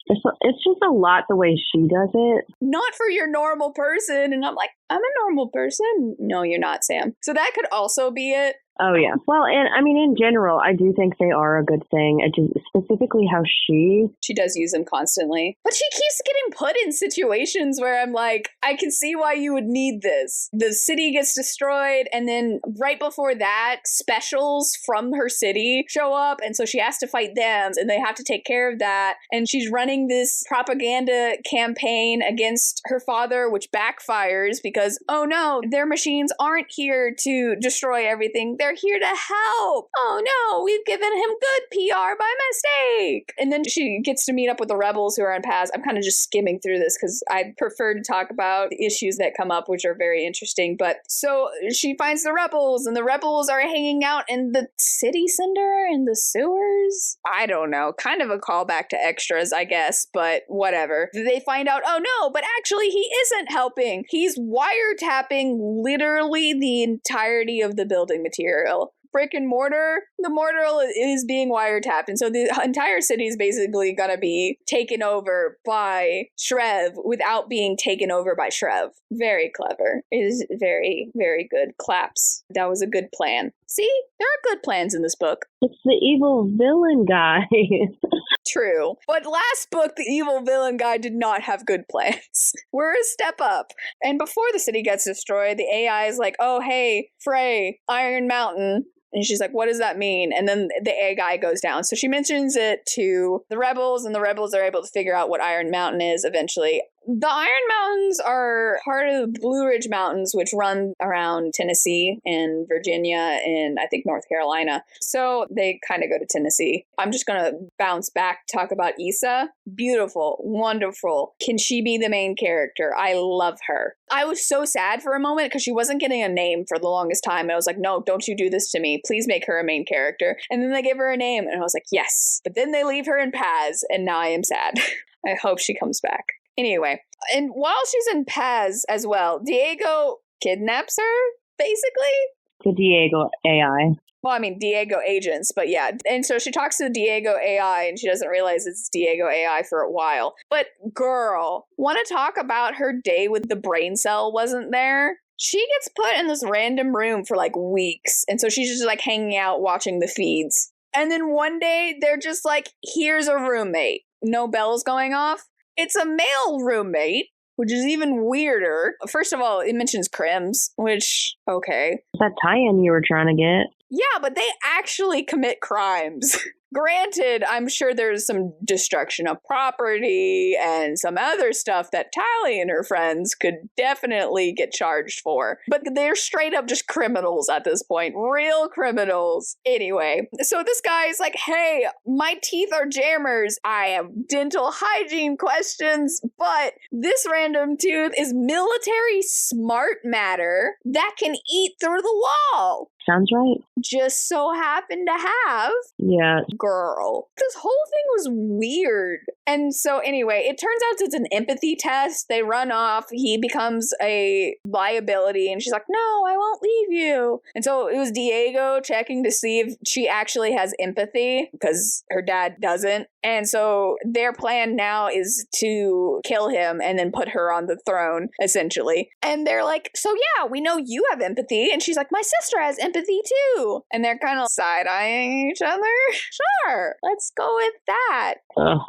It's just a lot the way she does it. Not for your normal person. And I'm like, I'm a normal person. No, you're not, Sam. So that could also be it. Oh, yeah. Well, and I mean, in general, I do think they are a good thing. It just specifically how she does use them constantly. But she keeps getting put in situations where I'm like, I can see why you would need this. The city gets destroyed, and then right before that, specials from her city show up, and so she has to fight them, and they have to take care of that. And she's running this propaganda campaign against her father, which backfires because, oh no, their machines aren't here to destroy everything. They're here to help. Oh no, we've given him good PR by mistake. And then she gets to meet up with the rebels who are on Paz. I'm kind of just skimming through this because I prefer to talk about the issues that come up, which are very interesting. But so she finds the rebels, and the rebels are hanging out in the city center, in the sewers. I don't know. Kind of a callback to extras, I guess, but whatever. They find out, oh no, but actually he isn't helping. He's wiretapping literally the entirety of the building material. Brick and mortar, the mortar is being wiretapped. And so the entire city is basically going to be taken over by Shrev without being taken over by Shrev. Very clever. It is very, very good. Claps. That was a good plan. See, there are good plans in this book. It's the evil villain guy. True. But last book, the evil villain guy did not have good plans. We're a step up. And before the city gets destroyed, the AI is like, oh, hey, Frey, Iron Mountain. And she's like, what does that mean? And then the AI guy goes down. So she mentions it to the rebels, and the rebels are able to figure out what Iron Mountain is eventually. The Iron Mountains are part of the Blue Ridge Mountains, which run around Tennessee and Virginia and I think North Carolina. So they kind of go to Tennessee. I'm just going to bounce back, talk about Issa. Beautiful, wonderful. Can she be the main character? I love her. I was so sad for a moment because she wasn't getting a name for the longest time. And I was like, no, don't you do this to me. Please make her a main character. And then they give her a name and I was like, yes. But then they leave her in Paz and now I am sad. I hope she comes back. Anyway, and while she's in Paz as well, Diego kidnaps her, basically. The Diego AI. Well, I mean, Diego agents, but yeah. And so she talks to the Diego AI, and she doesn't realize it's Diego AI for a while. But girl, want to talk about her day with the brain cell wasn't there? She gets put in this random room for like weeks. And so she's just like hanging out watching the feeds. And then one day they're just like, here's a roommate. No bells going off. It's a male roommate, which is even weirder. First of all, it mentions crimes, which, okay. That tie-in you were trying to get. Yeah, but they actually commit crimes. Granted, I'm sure there's some destruction of property and some other stuff that Tally and her friends could definitely get charged for. But they're straight up just criminals at this point. Real criminals. Anyway, so this guy's like, hey, my teeth are jammers. I have dental hygiene questions, but this random tooth is military smart matter that can eat through the wall. Sounds right. Just so happened to have Yeah. girl. This whole thing was weird. And so anyway, it turns out it's an empathy test. They run off. He becomes a liability and she's like, no, I won't leave you. And so it was Diego checking to see if she actually has empathy because her dad doesn't. And so their plan now is to kill him and then put her on the throne, essentially. And they're like, so yeah, we know you have empathy. And she's like, my sister has empathy too. And they're kind of side-eyeing each other. Sure, let's go with that.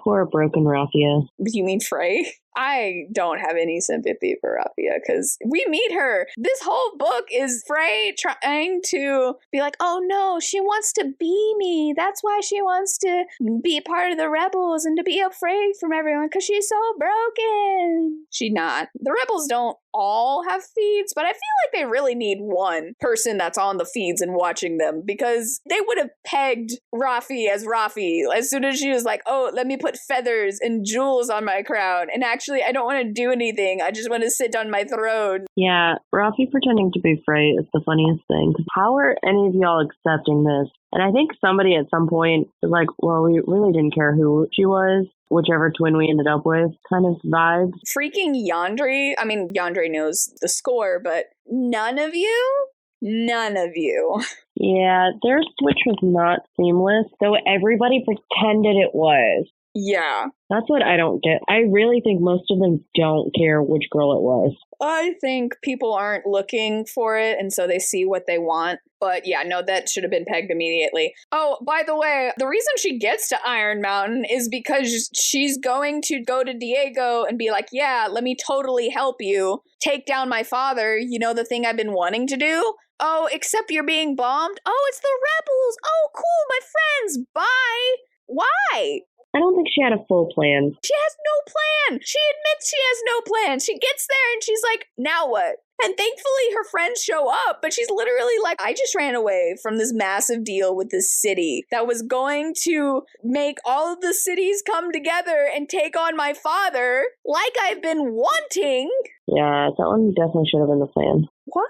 Poor broken Rafi. You mean Frey? I don't have any sympathy for Rafi because we meet her. This whole book is Frey trying to be like, oh no, she wants to be me. That's why she wants to be part of the rebels and to be afraid from everyone because she's so broken. She's not. The rebels don't all have feeds, but I feel like they really need one person that's on the feeds and watching them because they would have pegged Rafi as soon as she was like, oh, let me put feathers and jewels on my crown. And actually, I don't want to do anything. I just want to sit on my throne. Yeah, Rafi pretending to be Frey is the funniest thing. How are any of y'all accepting this? And I think somebody at some point was like, well, we really didn't care who she was, whichever twin we ended up with, kind of vibes. Freaking Yandere. I mean, Yandere knows the score, but none of you? None of you. Yeah, their switch was not seamless, though everybody pretended it was. Yeah. That's what I don't get. I really think most of them don't care which girl it was. I think people aren't looking for it, and so they see what they want. But yeah, no, that should have been pegged immediately. Oh, by the way, the reason she gets to Iron Mountain is because she's going to go to Diego and be like, yeah, let me totally help you take down my father. You know, the thing I've been wanting to do? Oh, except you're being bombed? Oh, it's the rebels. Oh, cool, my friends. Bye. Why? I don't think she had a full plan. She has no plan. She admits she has no plan. She gets there and she's like, now what? And thankfully her friends show up, but she's literally like, I just ran away from this massive deal with this city that was going to make all of the cities come together and take on my father like I've been wanting. Yeah, that one definitely should have been the plan. Why?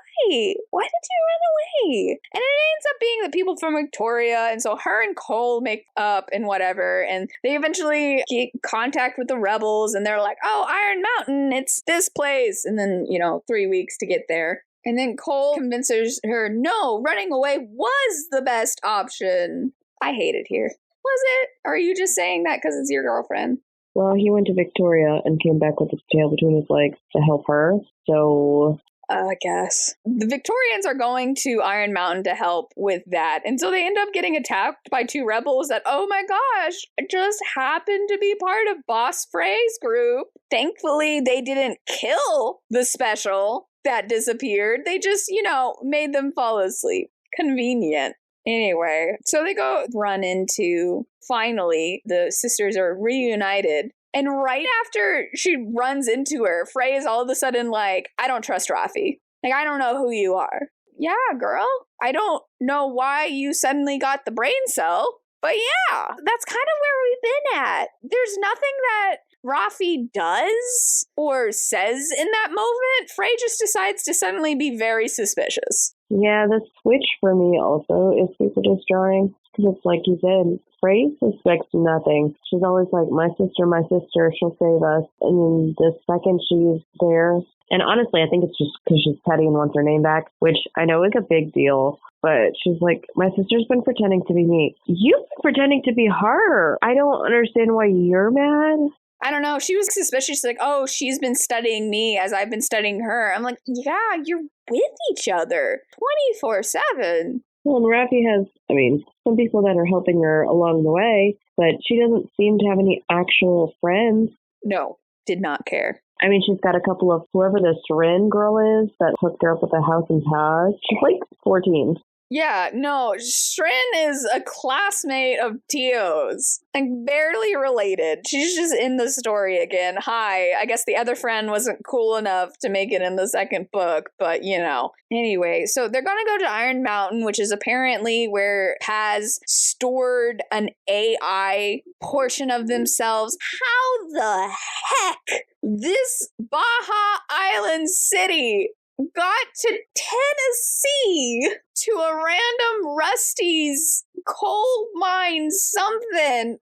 Why did you run away? And it ends up being the people from Victoria, and so her and Cole make up and whatever, and they eventually get contact with the rebels, and they're like, oh, Iron Mountain, it's this place, and then, 3 weeks to get there. And then Cole convinces her, no, running away was the best option. I hate it here. Was it? Or are you just saying that because it's your girlfriend? Well, he went to Victoria and came back with his tail between his legs to help her, so... I guess. The Victorians are going to Iron Mountain to help with that. And so they end up getting attacked by two rebels that, oh my gosh, just happened to be part of Boss Frey's group. Thankfully, they didn't kill the special that disappeared. They just, made them fall asleep. Convenient. Anyway, so they go run into, finally, the sisters are reunited. And right after she runs into her, Frey is all of a sudden like, I don't trust Rafi. Like, I don't know who you are. Yeah, girl. I don't know why you suddenly got the brain cell. But yeah, that's kind of where we've been at. There's nothing that Rafi does or says in that moment. Frey just decides to suddenly be very suspicious. Yeah, the switch for me also is super disjarring. Because it's like you said, Frey suspects nothing. She's always like, my sister, she'll save us. And then the second she's there, and honestly, I think it's just because she's petty and wants her name back, which I know is a big deal. But she's like, my sister's been pretending to be me. You've been pretending to be her. I don't understand why you're mad. I don't know. She was suspicious. She's like, oh, she's been studying me as I've been studying her. I'm like, yeah, you're with each other 24/7. Well, and Rafi has, some people that are helping her along the way, but she doesn't seem to have any actual friends. No, did not care. She's got a couple of whoever this Rin girl is that hooked her up with the house and Taj. She's like 14. Yeah, no, Shrin is a classmate of Tio's. Like, barely related. She's just in the story again. Hi, I guess the other friend wasn't cool enough to make it in the second book, but Anyway, so they're gonna go to Iron Mountain, which is apparently where Paz stored an AI portion of themselves. How the heck this Baja Island city got to Tennessee to a random Rusty's coal mine something.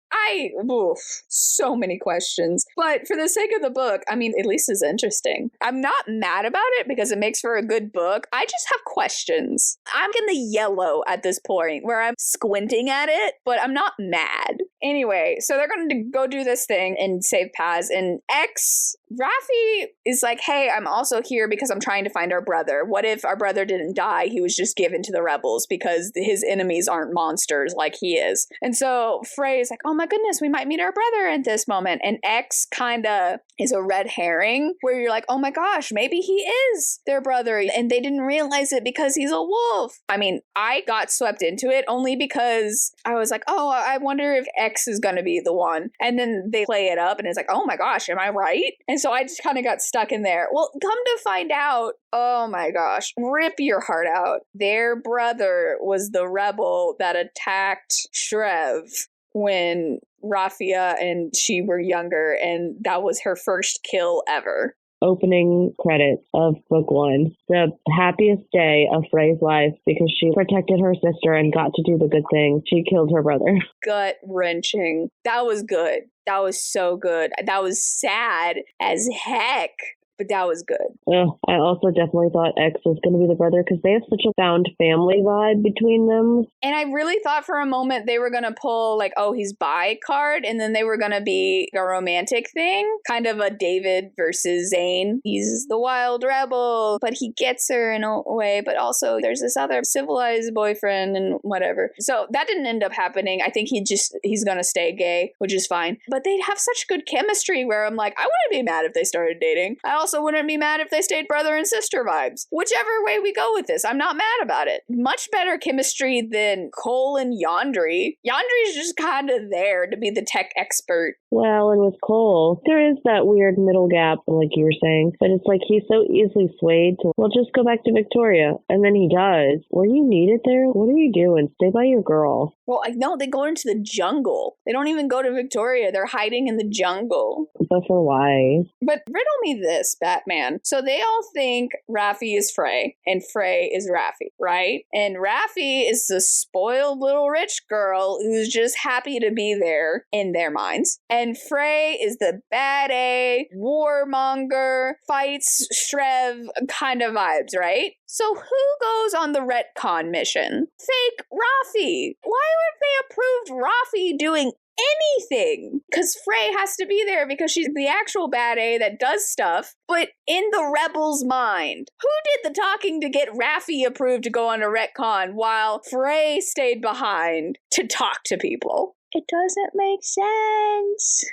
So many questions. But for the sake of the book, I mean, at least it's interesting. I'm not mad about it because it makes for a good book. I just have questions. I'm in the yellow at this point where I'm squinting at it, but I'm not mad. Anyway, so they're going to go do this thing and save Paz. And Rafi is like, hey, I'm also here because I'm trying to find our brother. What if our brother didn't die? He was just given to the rebels because his enemies aren't monsters like he is. And so Frey is like, oh my goodness, we might meet our brother at this moment. And X kind of is a red herring where you're like, oh my gosh, maybe he is their brother. And they didn't realize it because he's a wolf. I mean, I got swept into it only because I was like, oh, I wonder if X is going to be the one. And then they play it up and it's like, oh my gosh, am I right? And so I just kind of got stuck in there. Well, come to find out, oh my gosh, rip your heart out. Their brother was the rebel that attacked Shrev when Rafia and she were younger, and that was her first kill ever. Opening credits of book 1. The happiest day of Frey's life because she protected her sister and got to do the good thing. She killed her brother. Gut-wrenching. That was good. That was so good. That was sad as heck. But that was good. I also definitely thought X was going to be the brother because they have such a found family vibe between them. And I really thought for a moment they were going to pull like, oh, he's bi card. And then they were going to be a romantic thing. Kind of a David versus Zane. He's the wild rebel, but he gets her in a way. But also there's this other civilized boyfriend and whatever. So that didn't end up happening. I think he's going to stay gay, which is fine. But they have such good chemistry where I'm like, I wouldn't be mad if they started dating. I also wouldn't be mad if they stayed brother and sister vibes. Whichever way we go with this, I'm not mad about it. Much better chemistry than Cole and Yandri. Yandri's just kind of there to be the tech expert. Well, and with Cole, there is that weird middle gap, like you were saying, but it's like he's so easily swayed to, well, just go back to Victoria. And then he does. Well, you need it there? What are you doing? Stay by your girl. Well, I know they go into the jungle. They don't even go to Victoria. They're hiding in the jungle. But for why? But riddle me this, Batman. So they all think Rafi is Frey, and Frey is Rafi, right? And Rafi is the spoiled little rich girl who's just happy to be there in their minds. And Frey is the bad A, warmonger, fights Shrev kind of vibes, right? So who goes on the retcon mission? Fake Rafi. Why would they approve Rafi doing anything? Because Frey has to be there because she's the actual bad A that does stuff, but in the rebels' mind. Who did the talking to get Rafi approved to go on a retcon while Frey stayed behind to talk to people? It doesn't make sense.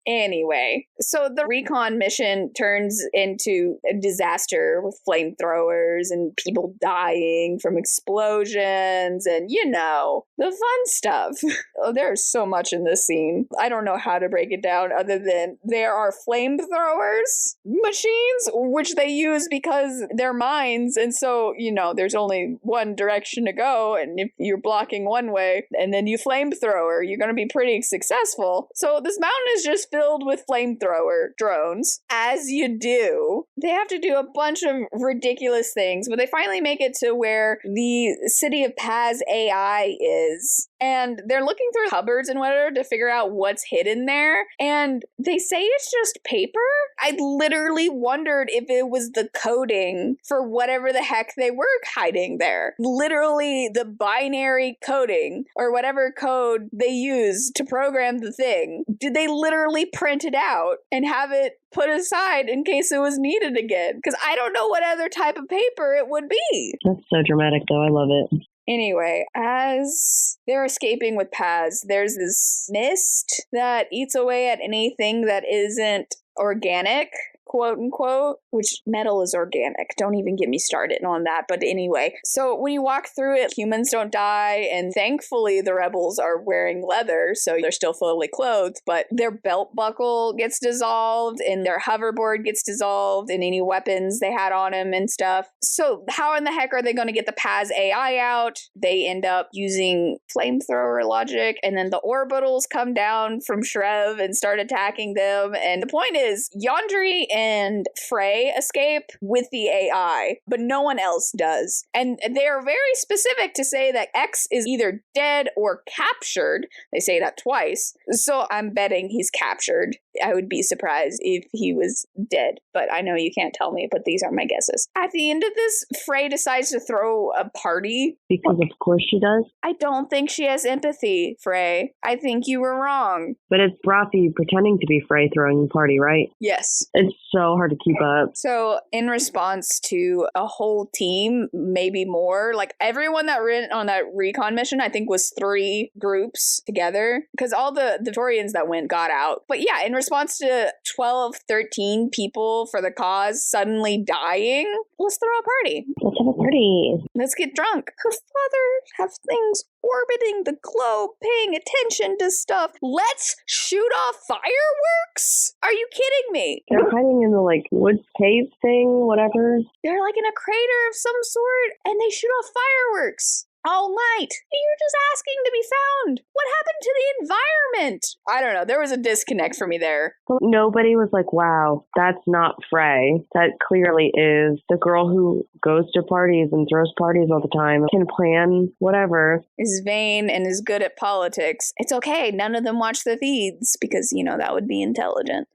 Anyway, so the recon mission turns into a disaster with flamethrowers and people dying from explosions and, you know, the fun stuff. Oh, there's so much in this scene. I don't know how to break it down other than there are flamethrowers machines, which they use because they're mines. And so, you know, there's only one direction to go. And if you're blocking one way and then you flamethrower, you're going to be pretty successful. So this mountain is just filled with flamethrower drones. As you do, they have to do a bunch of ridiculous things, but they finally make it to where the city of Paz AI is. And they're looking through cupboards and whatever to figure out what's hidden there. And they say it's just paper. I literally wondered if it was the coding for whatever the heck they were hiding there. Literally the binary coding or whatever code they use to program the thing. Did they literally print it out and have it put aside in case it was needed again? Because I don't know what other type of paper it would be. That's so dramatic, though. I love it. Anyway, as they're escaping with Paz, there's this mist that eats away at anything that isn't organic, quote unquote, which metal is organic. Don't even get me started on that. But anyway, so when you walk through it, humans don't die. And thankfully, the rebels are wearing leather, so they're still fully clothed. But their belt buckle gets dissolved and their hoverboard gets dissolved and any weapons they had on them and stuff. So how in the heck are they going to get the Paz AI out? They end up using flamethrower logic. And then the orbitals come down from Shrev and start attacking them. And the point is, Yandri and and Frey escape with the AI, but no one else does. And they are very specific to say that X is either dead or captured. They say that twice. So I'm betting he's captured. I would be surprised if he was dead, but I know you can't tell me, but these are my guesses. At the end of this, Frey decides to throw a party. Because of course she does. I don't think she has empathy, Frey. I think you were wrong. But it's Rafi pretending to be Frey throwing a party, right? Yes. It's so hard to keep up. So in response to a whole team, maybe more, like everyone that went on that recon mission, I think was 3 groups together, because all the Torians that went got out. But yeah, in response to 12, 13 people for the cause suddenly dying, let's throw a party. Let's have a party. Let's get drunk. Her father have things orbiting the globe, paying attention to stuff. Let's shoot off fireworks? Are you kidding me? They're hiding in the, woods cave thing, whatever. They're like in a crater of some sort, and they shoot off fireworks all night. You're just asking to be found. What happened to the environment? I don't know. There was a disconnect for me there. But nobody was like, wow, that's not Frey. That clearly is the girl who goes to parties and throws parties all the time, can plan whatever. Is vain and is good at politics. It's okay. None of them watch the feeds because, that would be intelligent.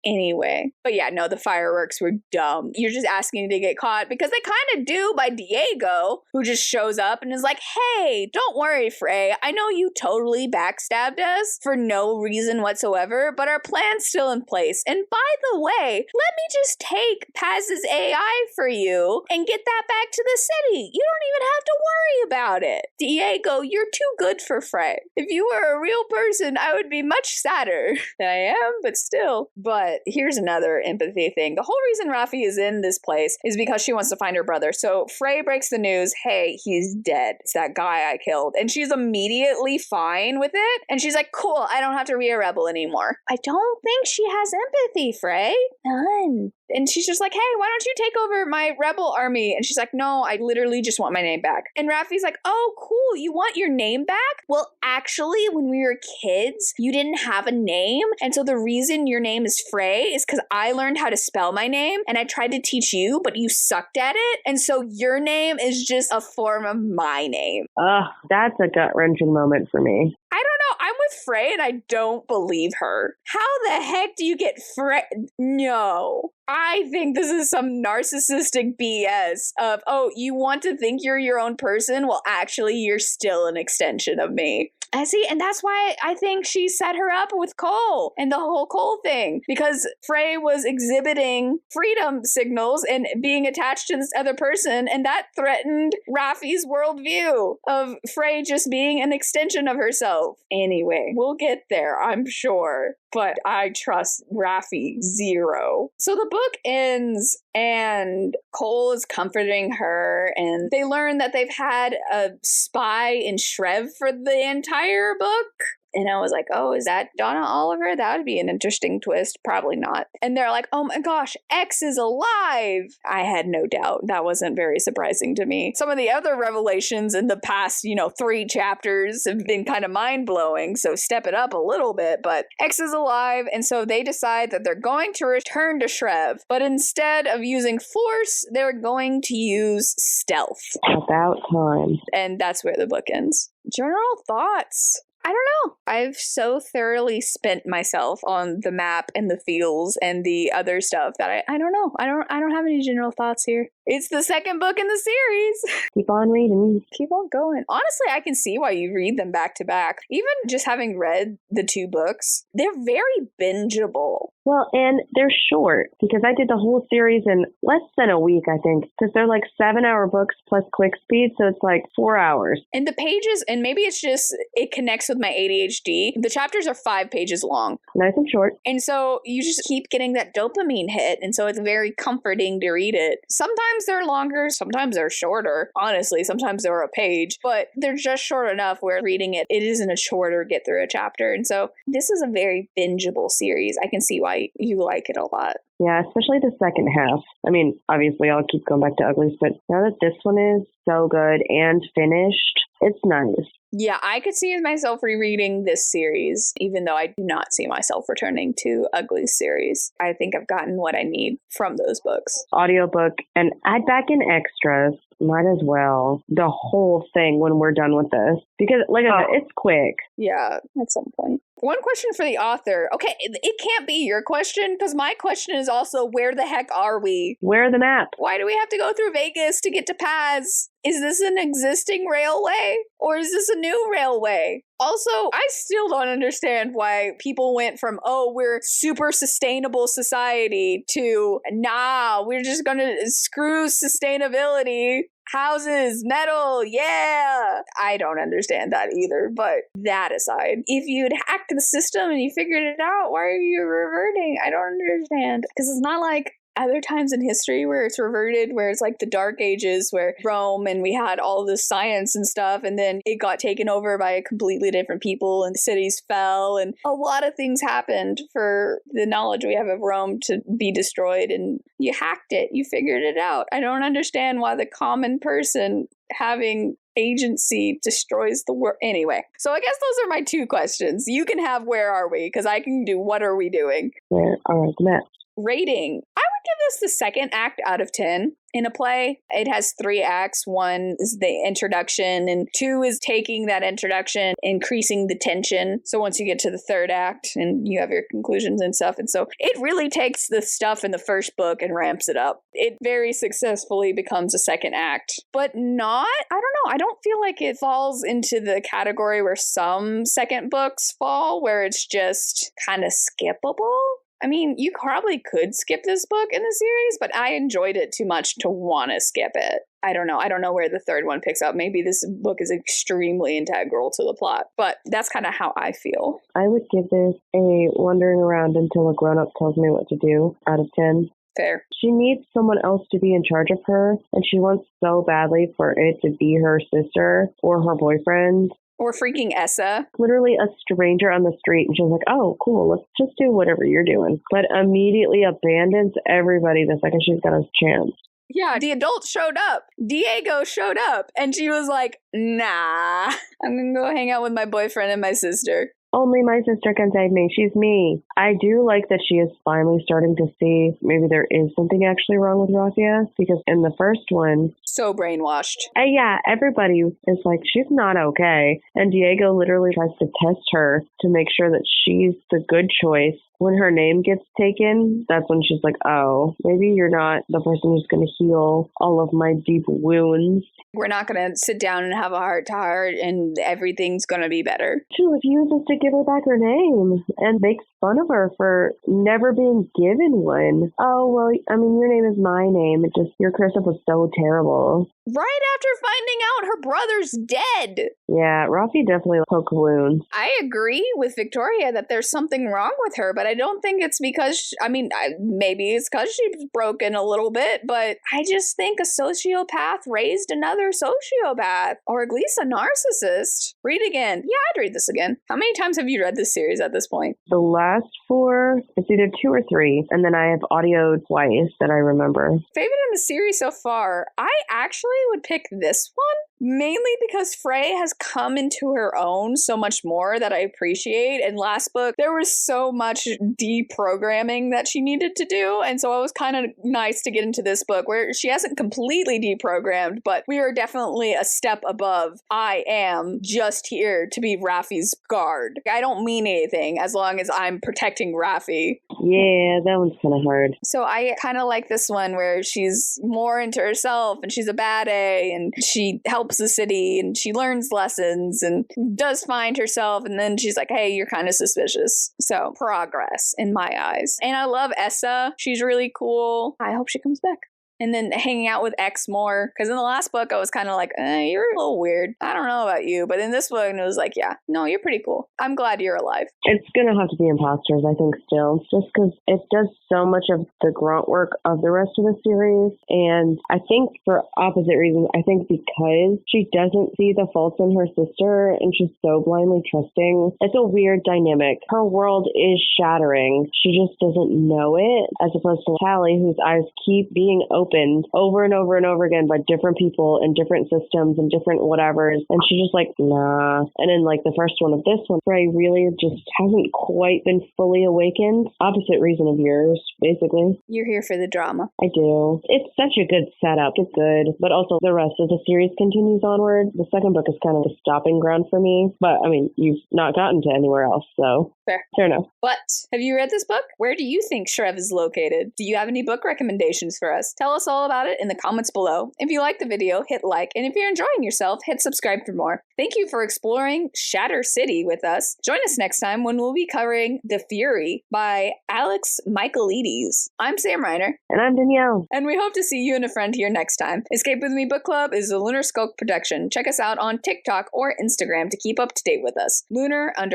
Anyway. But yeah, no, the fireworks were dumb. You're just asking to get caught because they kind of do by Diego, who just shows up and is like, hey, don't worry, Frey. I know you totally backstabbed us for no reason whatsoever, but our plan's still in place. And by the way, let me just take Paz's AI for you and get that back to the city. You don't even have to worry about it. Diego, you're too good for Frey. If you were a real person, I would be much sadder than I am, but still. But here's another empathy thing. The whole reason Rafi is in this place is because she wants to find her brother. So Frey breaks the news, hey, he's dead. It's that guy I killed. And she's immediately fine with it. And she's like, cool, I don't have to be a rebel anymore. I don't think she has empathy, Frey. None. And she's just like, hey, why don't you take over my rebel army? And she's like, no, I literally just want my name back. And Rafi's like, oh, cool, you want your name back? Well, actually, when we were kids, you didn't have a name. And so the reason your name is Frey is because I learned how to spell my name and I tried to teach you, but you sucked at it. And so your name is just a form of my name. Ugh, that's a gut-wrenching moment for me. I don't know. I'm with Frey and I don't believe her. How the heck do you get Frey? No. I think this is some narcissistic BS of, oh, you want to think you're your own person? Well, actually, you're still an extension of me. I see, and that's why I think she set her up with Cole and the whole Cole thing, because Frey was exhibiting freedom signals and being attached to this other person, and that threatened Rafi's worldview of Frey just being an extension of herself. Anyway, we'll get there, I'm sure, but I trust Rafi zero. So the book ends and Cole is comforting her, and they learn that they've had a spy in Shrev for the entire book. And I was like, oh, is that Donna Oliver? That would be an interesting twist. Probably not. And they're like, oh my gosh, X is alive. I had no doubt. That wasn't very surprising to me. Some of the other revelations in the past, 3 chapters have been kind of mind-blowing. So step it up a little bit. But X is alive. And so they decide that they're going to return to Shrev. But instead of using force, they're going to use stealth. About time. And that's where the book ends. General thoughts. I don't know. I've so thoroughly spent myself on the map and the feels and the other stuff that I don't know. I don't have any general thoughts here. It's the second book in the series. Keep on reading. Keep on going. Honestly, I can see why you read them back to back. Even just having read the 2 books, they're very bingeable. Well, and they're short because I did the whole series in less than a week, I think, because they're 7-hour books plus quick speed. So it's 4 hours. And the pages, and maybe it's just, it connects with my ADHD. The chapters are 5 pages long. Nice and short. And so you just keep getting that dopamine hit. And so it's very comforting to read it. Sometimes they're longer, sometimes they're shorter. Honestly, sometimes they're a page, but they're just short enough where reading it isn't a chore to get through a chapter. And so this is a very bingeable series. I can see why you like it a lot. Yeah, especially the second half. I mean, obviously I'll keep going back to Uglies, but now that this one is so good and finished, it's nice. Yeah, I could see myself rereading this series, even though I do not see myself returning to Ugly's series. I think I've gotten what I need from those books. Audiobook and add back in extras. Might as well. The whole thing when we're done with this. Because, like I said, it's quick. Yeah, at some point. One question for the author. Okay, it can't be your question, because my question is also, where the heck are we? Where are the maps? Why do we have to go through Vegas to get to Paz? Is this an existing railway? Or is this a new railway? Also, I still don't understand why people went from, oh, we're super sustainable society to, nah, we're just gonna screw sustainability. Houses, metal, yeah. I don't understand that either, but that aside, if you'd hacked the system and you figured it out, why are you reverting? I don't understand. Because it's not like other times in history where it's reverted, where it's like the Dark Ages, where Rome and we had all this science and stuff, and then it got taken over by completely different people and cities fell, and a lot of things happened for the knowledge we have of Rome to be destroyed, and you hacked it, you figured it out. I don't understand why the common person having agency destroys the world. Anyway, so I guess those are my two questions. You can have where are we, because I can do what are we doing. Where are the maps? Rating. I would give this the second act out of 10 in a play. It has 3 acts. 1 is the introduction, and 2 is taking that introduction, increasing the tension. So once you get to the third act and you have your conclusions and stuff. And so it really takes the stuff in the first book and ramps it up. It very successfully becomes a second act, but not, I don't know. I don't feel like it falls into the category where some second books fall, where it's just kind of skippable. I mean, you probably could skip this book in the series, but I enjoyed it too much to want to skip it. I don't know. I don't know where the third one picks up. Maybe this book is extremely integral to the plot, but that's kind of how I feel. I would give this a wandering around until a grown-up tells me what to do out of 10. Fair. She needs someone else to be in charge of her, and she wants so badly for it to be her sister or her boyfriend. Or freaking Essa. Literally a stranger on the street, and she's like, oh, cool, let's just do whatever you're doing. But immediately abandons everybody the second she's got a chance. Yeah, the adult showed up. Diego showed up, and she was like, nah, I'm gonna go hang out with my boyfriend and my sister. Only my sister can save me. She's me. I do like that she is finally starting to see maybe there is something actually wrong with Rafi, because in the first one... So brainwashed. Yeah, everybody is like, she's not okay. And Diego literally tries to test her to make sure that she's the good choice. When her name gets taken, that's when she's like, oh, maybe you're not the person who's going to heal all of my deep wounds. We're not going to sit down and have a heart-to-heart and everything's going to be better. She refuses to give her back her name and makes fun of her for never being given one. Oh, well, I mean, your name is my name. It just, your cursive was so terrible. Right after finding out her brother's dead. Yeah, Rafi definitely poked wounds. I agree with Victoria that there's something wrong with her, but I don't think it's because, maybe it's because she's broken a little bit, but I just think a sociopath raised another sociopath, or at least a narcissist. Read again. Yeah, I'd read this again. How many times have you read this series at this point? The last 4, it's either 2 or 3, and then I have audio twice that I remember. Favorite in the series so far? I actually would pick this one. Mainly because Frey has come into her own so much more that I appreciate. And last book, there was so much deprogramming that she needed to do. And so it was kind of nice to get into this book where she hasn't completely deprogrammed, but we are definitely a step above. I am just here to be Rafi's guard. I don't mean anything as long as I'm protecting Rafi. Yeah, that one's kind of hard. So I kind of like this one where she's more into herself and she's a bad A and she helps the city and she learns lessons and does find herself, and then she's like, hey, you're kind of suspicious. So progress in my eyes. And I love Essa. She's really cool. I hope she comes back. And then hanging out with X more. Because in the last book, I was kind of like, you're a little weird. I don't know about you. But in this book, it was like, yeah, no, you're pretty cool. I'm glad you're alive. It's going to have to be imposters, I think, still. Just because it does so much of the grunt work of the rest of the series. And I think for opposite reasons, I think because she doesn't see the faults in her sister and she's so blindly trusting, it's a weird dynamic. Her world is shattering. She just doesn't know it, as opposed to Tally, whose eyes keep being open opened over and over and over again by different people and different systems and different whatevers. And she's just like, nah. And in like the first one of this one, Frey really just hasn't quite been fully awakened. Opposite reason of yours, basically. You're here for the drama. I do. It's such a good setup. It's good. But also the rest of the series continues onward. The second book is kind of a stopping ground for me. But I mean, you've not gotten to anywhere else, so fair enough. But have you read this book? Where do you think Shrev is located? Do you have any book recommendations for us? Tell us all about it in the comments below. If you like the video, hit like, and if you're enjoying yourself, hit subscribe for more. Thank you for exploring Shatter City with us. Join us next time when we'll be covering The Fury by Alex Michaelides. I'm Sam Reiner. And I'm Danielle. And we hope to see you and a friend here next time. Escape With Me Book Club is a Lunar Skulk production. Check us out on TikTok or Instagram to keep up to date with us. Lunar_SKULK.